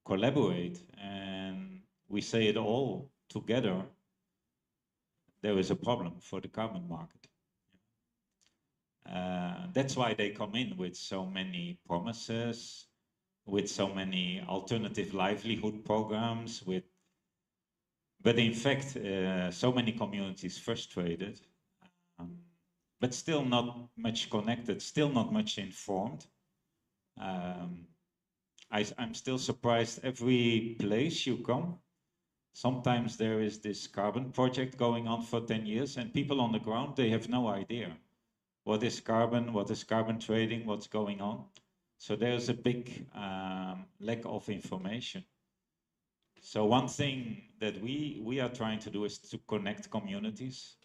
S2: collaborate, and we say it all together, there is a problem for the carbon market. That's why they come in with so many promises, with so many alternative livelihood programs, but in fact, so many communities frustrated, but still not much connected, still not much informed. I'm still surprised every place you come. Sometimes there is this carbon project going on for 10 years and people on the ground, they have no idea. What is carbon trading, what's going on? So there's a big lack of information. So one thing that we are trying to do is to connect communities,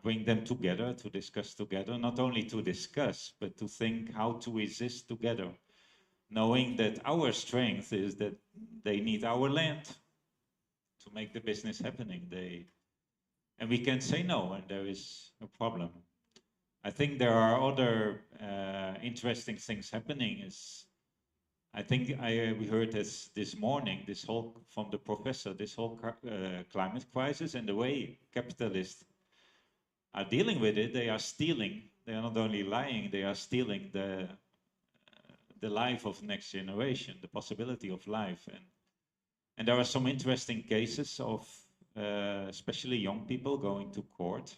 S2: bring them together, to discuss together, not only to discuss, but to think how to exist together, knowing that our strength is that they need our land to make the business happening. And we can say no, and there is a problem. I think there are other interesting things happening. I think we heard this morning, this whole, from the professor, this whole climate crisis and the way capitalists are dealing with it. They are stealing, they are not only lying, they are stealing the life of next generation, the possibility of life. And there are some interesting cases of especially young people going to court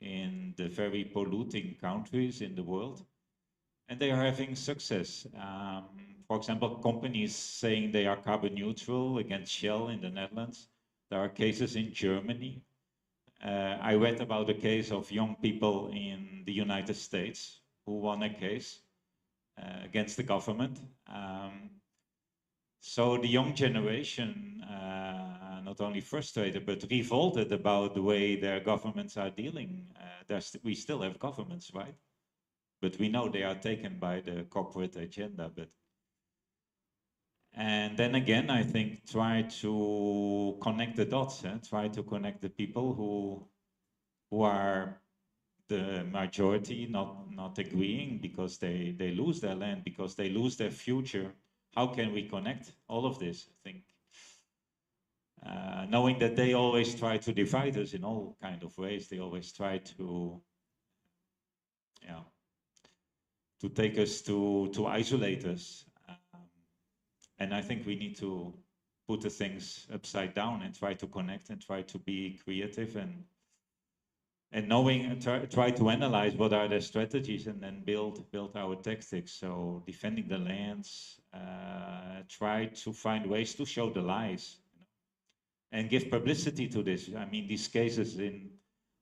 S2: in the very polluting countries in the world. And they are having success. For example, companies saying they are carbon neutral against Shell in the Netherlands. There are cases in Germany. I read about a case of young people in the United States who won a case against the government. So the young generation, not only frustrated, but revolted about the way their governments are dealing. We still have governments, right? But we know they are taken by the corporate agenda. And then again, I think try to connect the dots, try to connect the people who are the majority, not agreeing because they lose their land, because they lose their future. How can we connect all of this? I think knowing that they always try to divide us in all kind of ways, they always try to yeah, to take us to isolate us. And I think we need to put the things upside down and try to connect and try to be creative and knowing and try to analyze what are their strategies and then build our tactics. So defending the lands, try to find ways to show the lies, and give publicity to this. I mean, these cases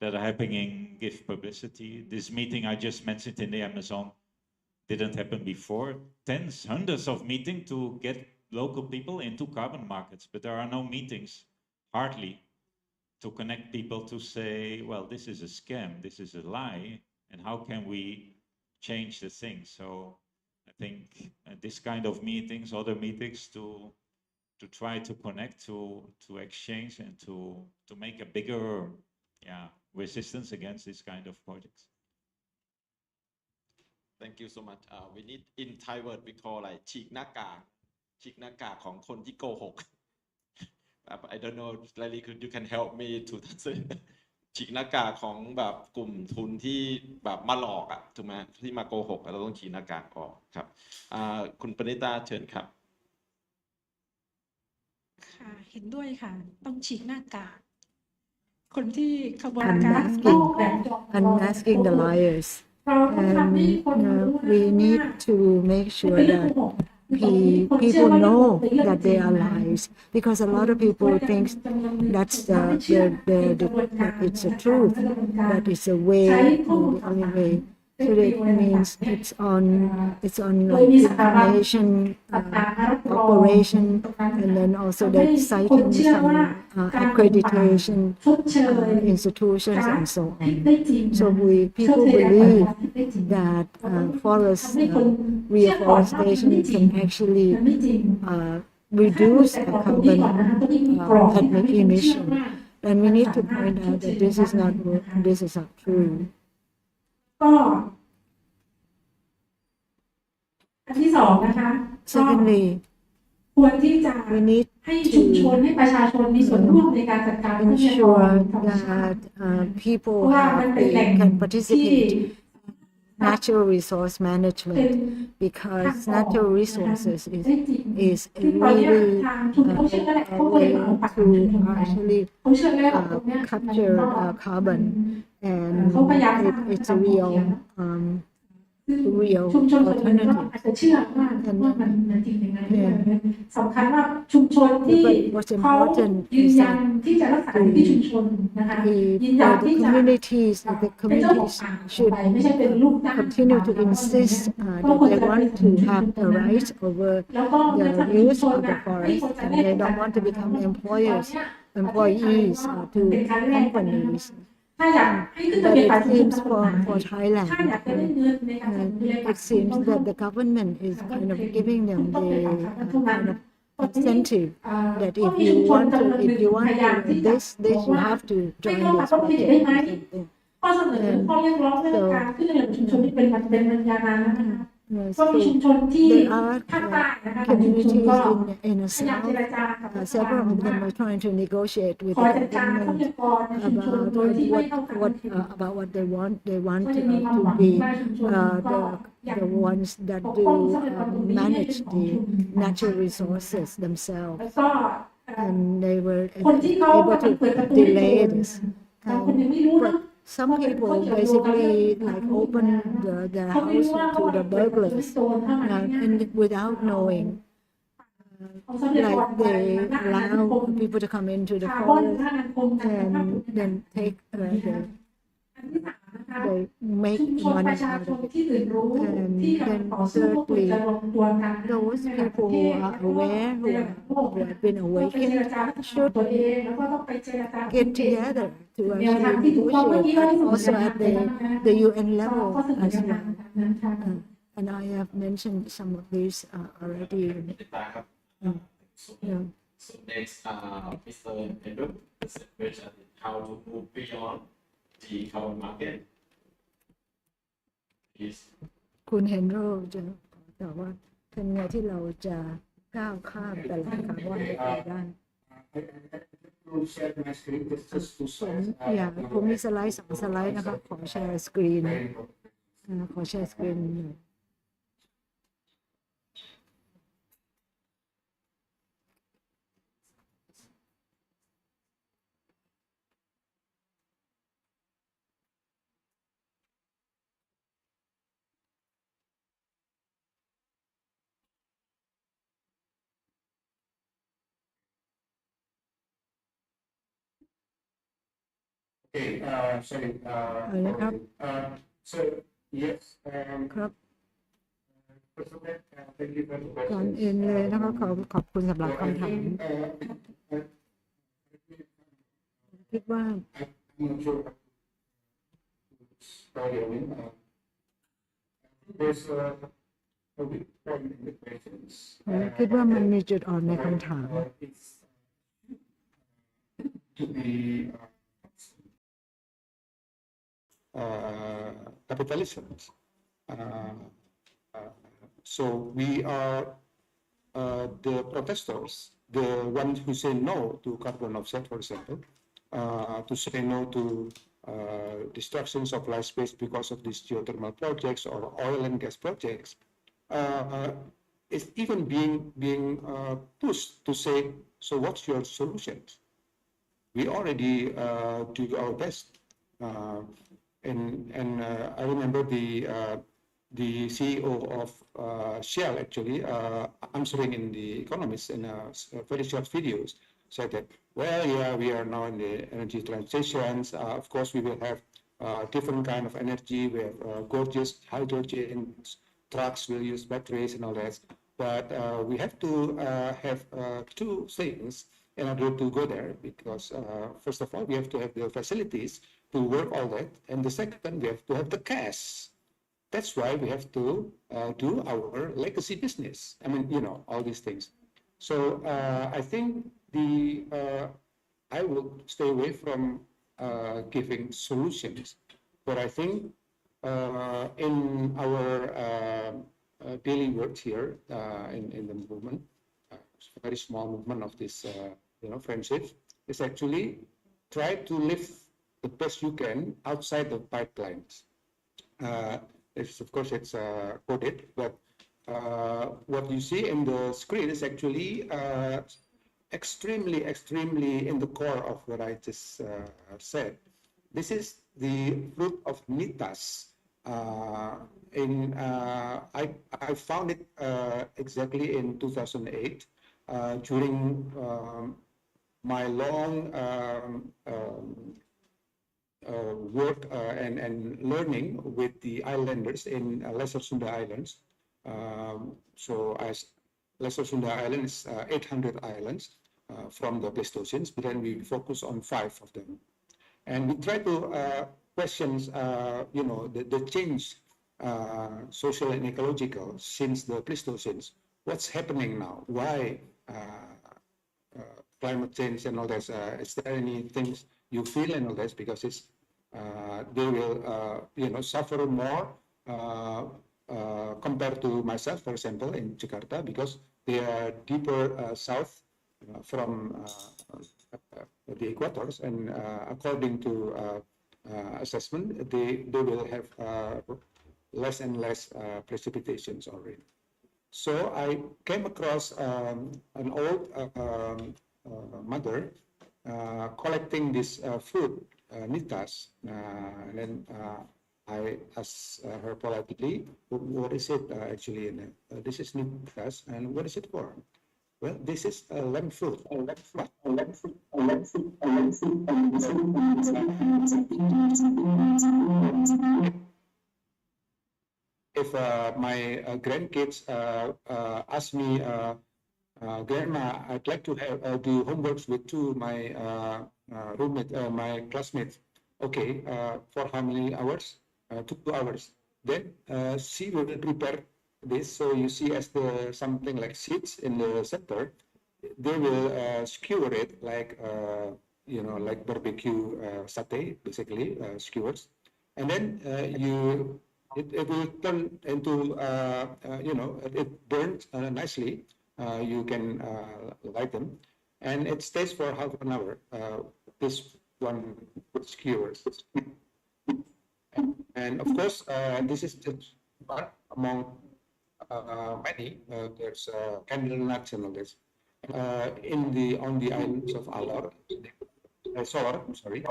S2: that are happening give publicity. This meeting I just mentioned in the Amazon didn't happen before. Tens, hundreds of meetings to get local people into carbon markets, but there are no meetings, hardly, to connect people to say, well, this is a scam, this is a lie, and how can we change the thing? So I think this kind of meetings, other meetings to try to connect, to exchange, and to make a bigger resistance against this kind of projects.
S1: Thank you so much. We need in Thai word we call like ฉีกหน้ากากของคนที่โกหก I don't know Larry you can help me to translate ฉีกหน้ากากของแบบกลุ่มทุนที่แบบมาหลอกอ่ะถูกไหมที่มาโกหกเราต้องฉีกหน้ากากออกครับคุณปณิตาเชิญครับ
S5: ค่ะเห็นด้วยค่ะต้องฉีกหน้ากากคนที่ขบวนการ
S6: unmasking the liars. And we need to make sure that people know that they are lies, because a lot of people think that's it's a truth, that it's a way, the only way. So that means it's on like information operation, and then also they're citing some accreditation institutions and so on. So people believe that forest reforestation can actually reduce carbon emission, and we need to point out that this is not true.
S8: ก็อันที่สองนะคะ
S6: Secondly,
S8: ควรที่จะให้ชุมชนให้ประชาชนมีส่วนร่วมในการจัดการ
S6: ensure that people can participate in natural resource management, because natural resources is really a way to actually capture carbon, and it's a real alternative.
S8: อาจจะเชื่อว่ามันจริงอย่างนั้นสำคัญว่าชุมชนที่เขายืนยันที่จะรักษาที่ชุมชนนะคะยืนยันที่จะ
S6: the communities should continue to insist that they want to have the rights over the use of the forest, and they don't want to become employees to companies. But it seems for Thailand, it seems that the government is kind of giving them the kind of incentive that if you want to do this, you have to join this project.
S8: ข้อเสนอข้อเรียกร้องเรื่องการขึ้นทะเบียนชุมชนที่เป็นมาเป็นยาวนานแล้วนะคะก็มีชุมชนที่ภาคใต้นะคะ
S6: communities in the south, several of them are trying to negotiate with the government about what they want. They want to be the ones that do manage the natural resources themselves, and they were able to delay this. But some people basically like open their house to the burglars, and without knowing, like they allow people to come into the forest and then take they make money out of it. And then thirdly, those people who are aware, who have been awakened, should get together to actually negotiate, but also at the UN level as well. And I have mentioned some of these already.
S1: So next, Mr. Hendro, the question is how to move beyond the carbon market.
S6: คุณเฮนโรจะตอบว่าเป็นไงที่เราจะก้าวข้ามตลาดคาร์บอนไปได้ ผมมีสไลด์2 สไลด์นะคะขอแชร์สกรีน ขอแชร์สกรีนหน่อย
S3: Okay, sorry.
S6: นะครับ
S3: So yes.
S6: ครับ
S3: First of all, thank you for the
S6: ก่อน
S3: questions.
S6: อื่นเลยนะคะขอบคุณสำหรับ
S3: So I
S6: คำถาม
S3: think,
S6: คิดว่า
S3: I'm not sure how to start it. There's a weak point in the questions.
S6: คิดว่ามันมีจุดอ่อนในคำถาม
S3: It's to be capitalism. So we are the protesters, the ones who say no to carbon offset, for example, to say no to destructions of life space because of these geothermal projects or oil and gas projects, is even being pushed to say, so what's your solutions? We already do our best. And I remember the CEO of Shell actually answering in the Economist in a very short videos said that, well, yeah, we are now in the energy transitions. Of course, we will have different kind of energy. We have gorgeous hydrogen, trucks will use batteries and all that. But we have to have two things in order to go there, because first of all, we have to have the facilities to work all that. And the second, we have to have the cash. That's why we have to do our legacy business. I mean, all these things. So I think I will stay away from giving solutions, but I think in our daily work here in the movement, very small movement of this, friendship, is actually try to live the best you can outside the pipelines. Of course, it's coded, but what you see in the screen is actually extremely in the core of what I just said. This is the fruit of mitas. I found it exactly in 2008 during my long work and learning with the islanders in Lesser Sunda Islands. So as Lesser Sunda Islands, 800 islands from the Pleistocene, but then we focus on 5 of them. And we try to question, the change, social and ecological, since the Pleistocene. What's happening now? Why climate change and all that? Is there any things you feel and all that? Because it's they will, suffer more compared to myself, for example, in Jakarta, because they are deeper south from the equators, and according to assessment, they will have less and less precipitations already. So I came across an old mother collecting this food, nitas, and then I asked her politely, what is it actually? This is nitas, and what is it for? Well, this is a lamb fruit. If my grandkids ask me, Grandma, I'd like to have do homeworks with two my roommate, my classmates. Okay, for how many hours? 2 hours. Then she will prepare this. So you see, as the something like seeds in the center, they will skewer it like like barbecue satay, basically skewers, and then it will turn into it burns nicely. You can light them, and it stays for half an hour. This one skewers. And of course, this is just one among many. There's candle nuts and all this. On the islands of Sor, I'm sorry.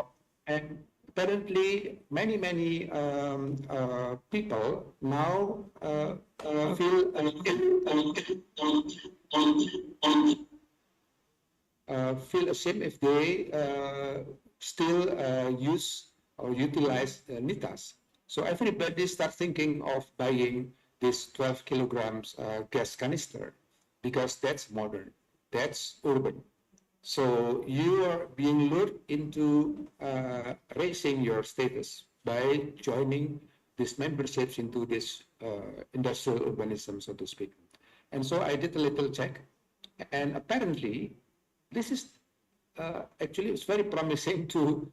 S3: And apparently, many people now feel feel ashamed if they still use or utilize nitas. So everybody start thinking of buying this 12 kilograms gas canister because that's modern, that's urban. So you are being lured into raising your status by joining these memberships into this industrial urbanism, so to speak. And so I did a little check, and apparently this is actually it's very promising to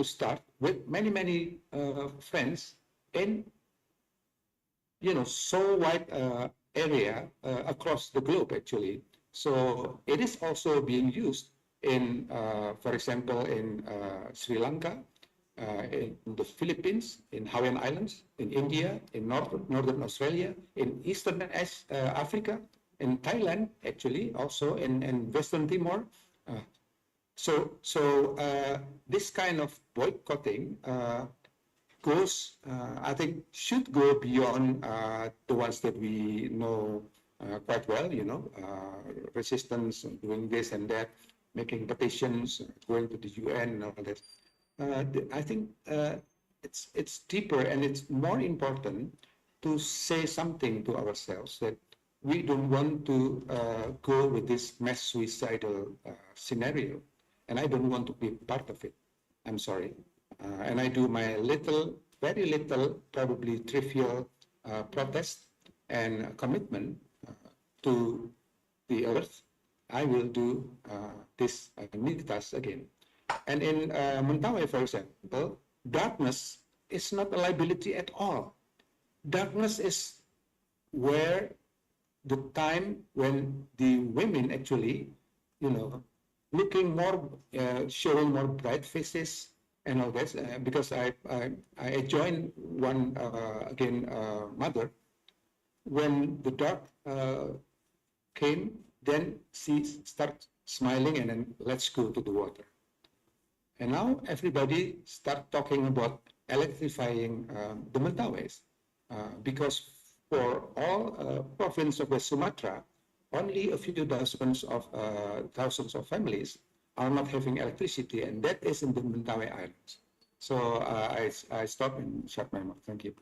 S3: start with many friends in so wide area across the globe actually. So it is also being used in, for example, in Sri Lanka, in the Philippines, in Hawaiian Islands, in India, in Northern Australia, in Eastern Africa, in Thailand, actually, also in Western Timor. So this kind of boycotting goes, I think, should go beyond the ones that we know quite well, resistance, doing this and that, making petitions, going to the UN and all that. I think it's deeper and it's more important to say something to ourselves that we don't want to go with this mass suicidal scenario, and I don't want to be part of it. I'm sorry. And I do my very little, probably trivial protest and commitment to the earth. I will do this nitas again. And in Mentawai, for example, darkness is not a liability at all. Darkness is where the time when the women actually, looking more, showing more bright faces and all this, because I joined one, mother, when the dark came, then she started smiling and then let's go to the water. And now everybody start talking about electrifying the Mentaways, because for all province of West Sumatra, only a few thousands of families are not having electricity, and that is in the Mentawai Islands. So I stop and shut my mouth. Thank you.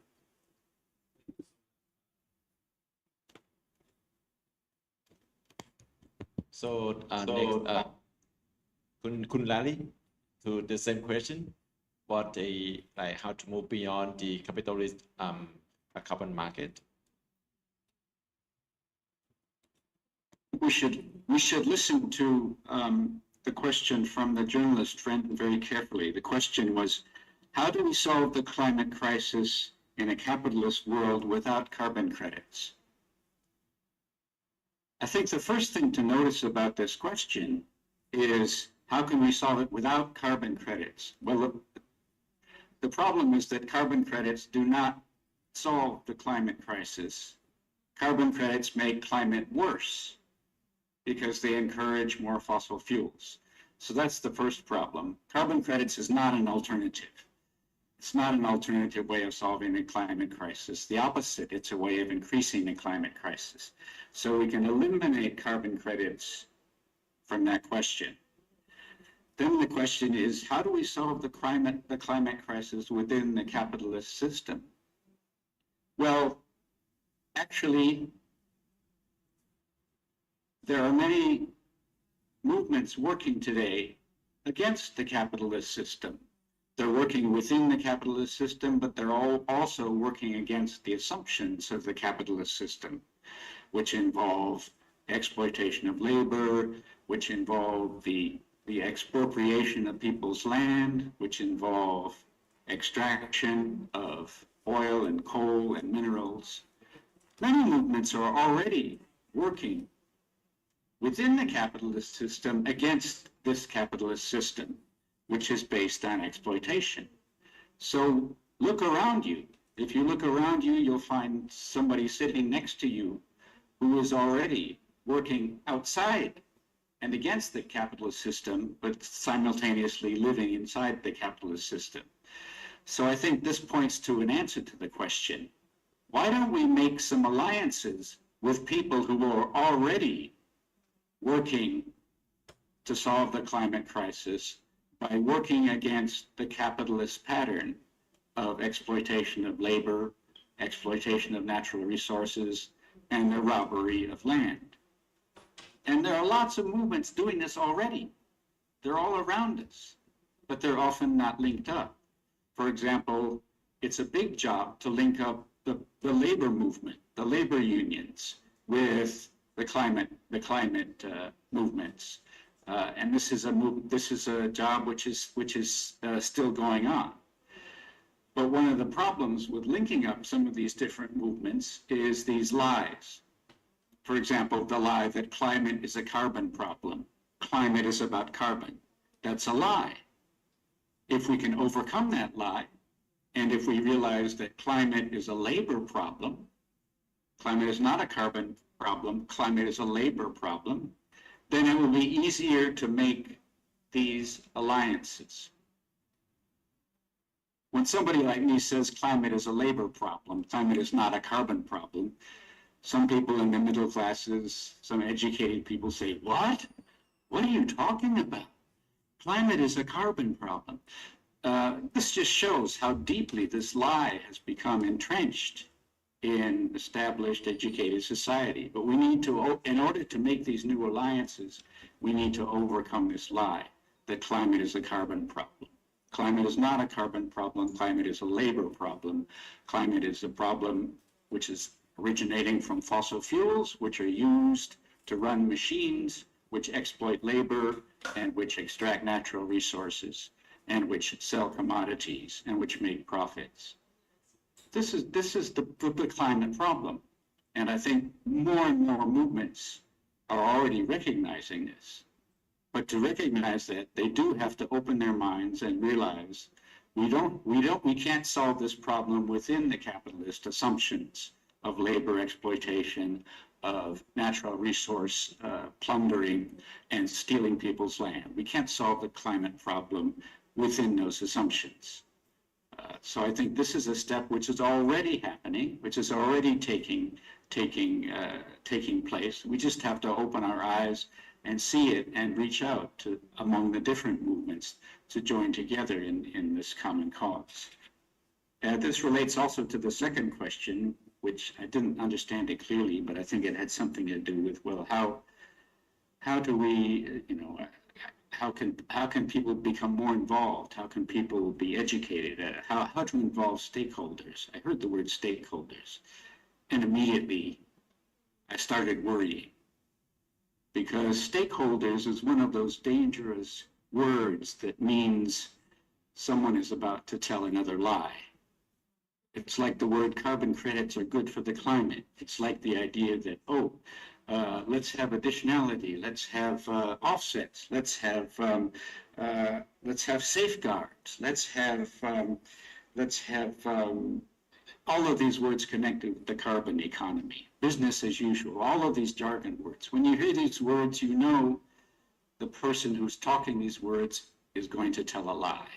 S1: So next, Kun Lali, to the same question, how to move beyond the capitalist carbon market?
S4: We should listen to the question from the journalist friend very carefully. The question was, how do we solve the climate crisis in a capitalist world without carbon credits? I think the first thing to notice about this question is, how can we solve it without carbon credits? Well, the problem is that carbon credits do not solve the climate crisis. Carbon credits make climate worse because they encourage more fossil fuels. So that's the first problem. Carbon credits is not an alternative. It's not an alternative way of solving the climate crisis. The opposite, it's a way of increasing the climate crisis. So we can eliminate carbon credits from that question. Then the question is, how do we solve the climate crisis within the capitalist system? Well, actually, there are many movements working today against the capitalist system. They're working within the capitalist system, but they're also working against the assumptions of the capitalist system, which involve exploitation of labor, which involve the expropriation of people's land, which involve extraction of oil and coal and minerals. Many movements are already working within the capitalist system against this capitalist system, which is based on exploitation. So look around you. If you look around you, you'll find somebody sitting next to you who is already working outside and against the capitalist system, but simultaneously living inside the capitalist system. So I think this points to an answer to the question, why don't we make some alliances with people who are already working to solve the climate crisis by working against the capitalist pattern of exploitation of labor, exploitation of natural resources, and the robbery of land. And there are lots of movements doing this already. They're all around us, but they're often not linked up. For example, it's a big job to link up the labor movement, the labor unions, with the climate movements. And this is a job which is still going on. But one of the problems with linking up some of these different movements is these lies. For example, the lie that climate is a carbon problem. Climate is about carbon. That's a lie. If we can overcome that lie, and if we realize that climate is a labor problem, climate is not a carbon problem, climate is a labor problem, then it will be easier to make these alliances. When somebody like me says climate is a labor problem, climate is not a carbon problem, some people in the middle classes, some educated people say, what? What are you talking about? Climate is a carbon problem. This just shows how deeply this lie has become entrenched in established educated society. But we need to, in order to make these new alliances, we need to overcome this lie that climate is a carbon problem. Climate is not a carbon problem. Climate is a labor problem. Climate is a problem which is originating from fossil fuels, which are used to run machines, which exploit labor and which extract natural resources and which sell commodities and which make profits. This is the climate problem. And I think more and more movements are already recognizing this. But to recognize that, they do have to open their minds and realize we can't solve this problem within the capitalist assumptions of labor exploitation, of natural resource plundering and stealing people's land. We can't solve the climate problem within those assumptions. So I think this is a step which is already happening, which is already taking place. We just have to open our eyes and see it and reach out to among the different movements to join together in this common cause. This relates also to the second question, which I didn't understand it clearly, but I think it had something to do with, well, how do we, how can people become more involved? How can people be educated? How to involve stakeholders? I heard the word stakeholders, and immediately I started worrying, because stakeholders is one of those dangerous words that means someone is about to tell another lie. It's like the word carbon credits are good for the climate. It's like the idea that, let's have additionality, let's have offsets, let's have safeguards, let's have all of these words connected with the carbon economy, business as usual, all of these jargon words. When you hear these words, you know the person who's talking these words is going to tell a lie.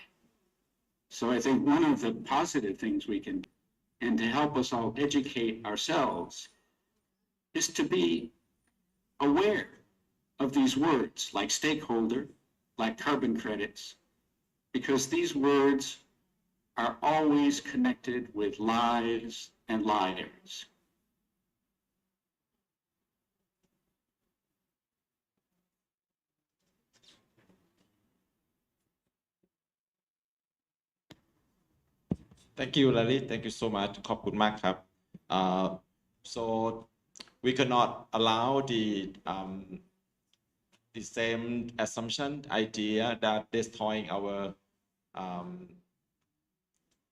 S4: So I think one of the positive things we can, and to help us all educate ourselves, is to be aware of these words like stakeholder, like carbon credits, because these words are always connected with lies and liars.
S1: Thank you, Larry. Thank you so much. ขอบคุณมากครับ so we cannot allow the same assumption idea that destroying our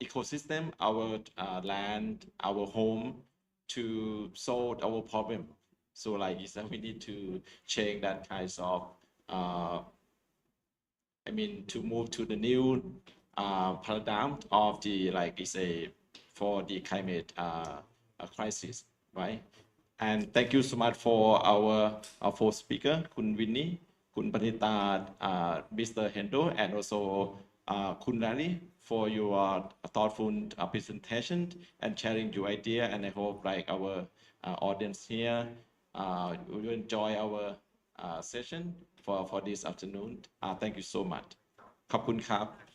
S1: ecosystem, our land, our home to solve our problem. So like is that we need to change that kinds of to move to the paradigm of the like is a for the climate crisis, right? And thank you so much for our fourth speaker, Kun Winnie, Kun Bandita, Mr. Hendro, and also Kun Rani for your thoughtful presentation and sharing your idea. And I hope like our audience here will enjoy our session for this afternoon. Thank you so much. ขอบคุณครับ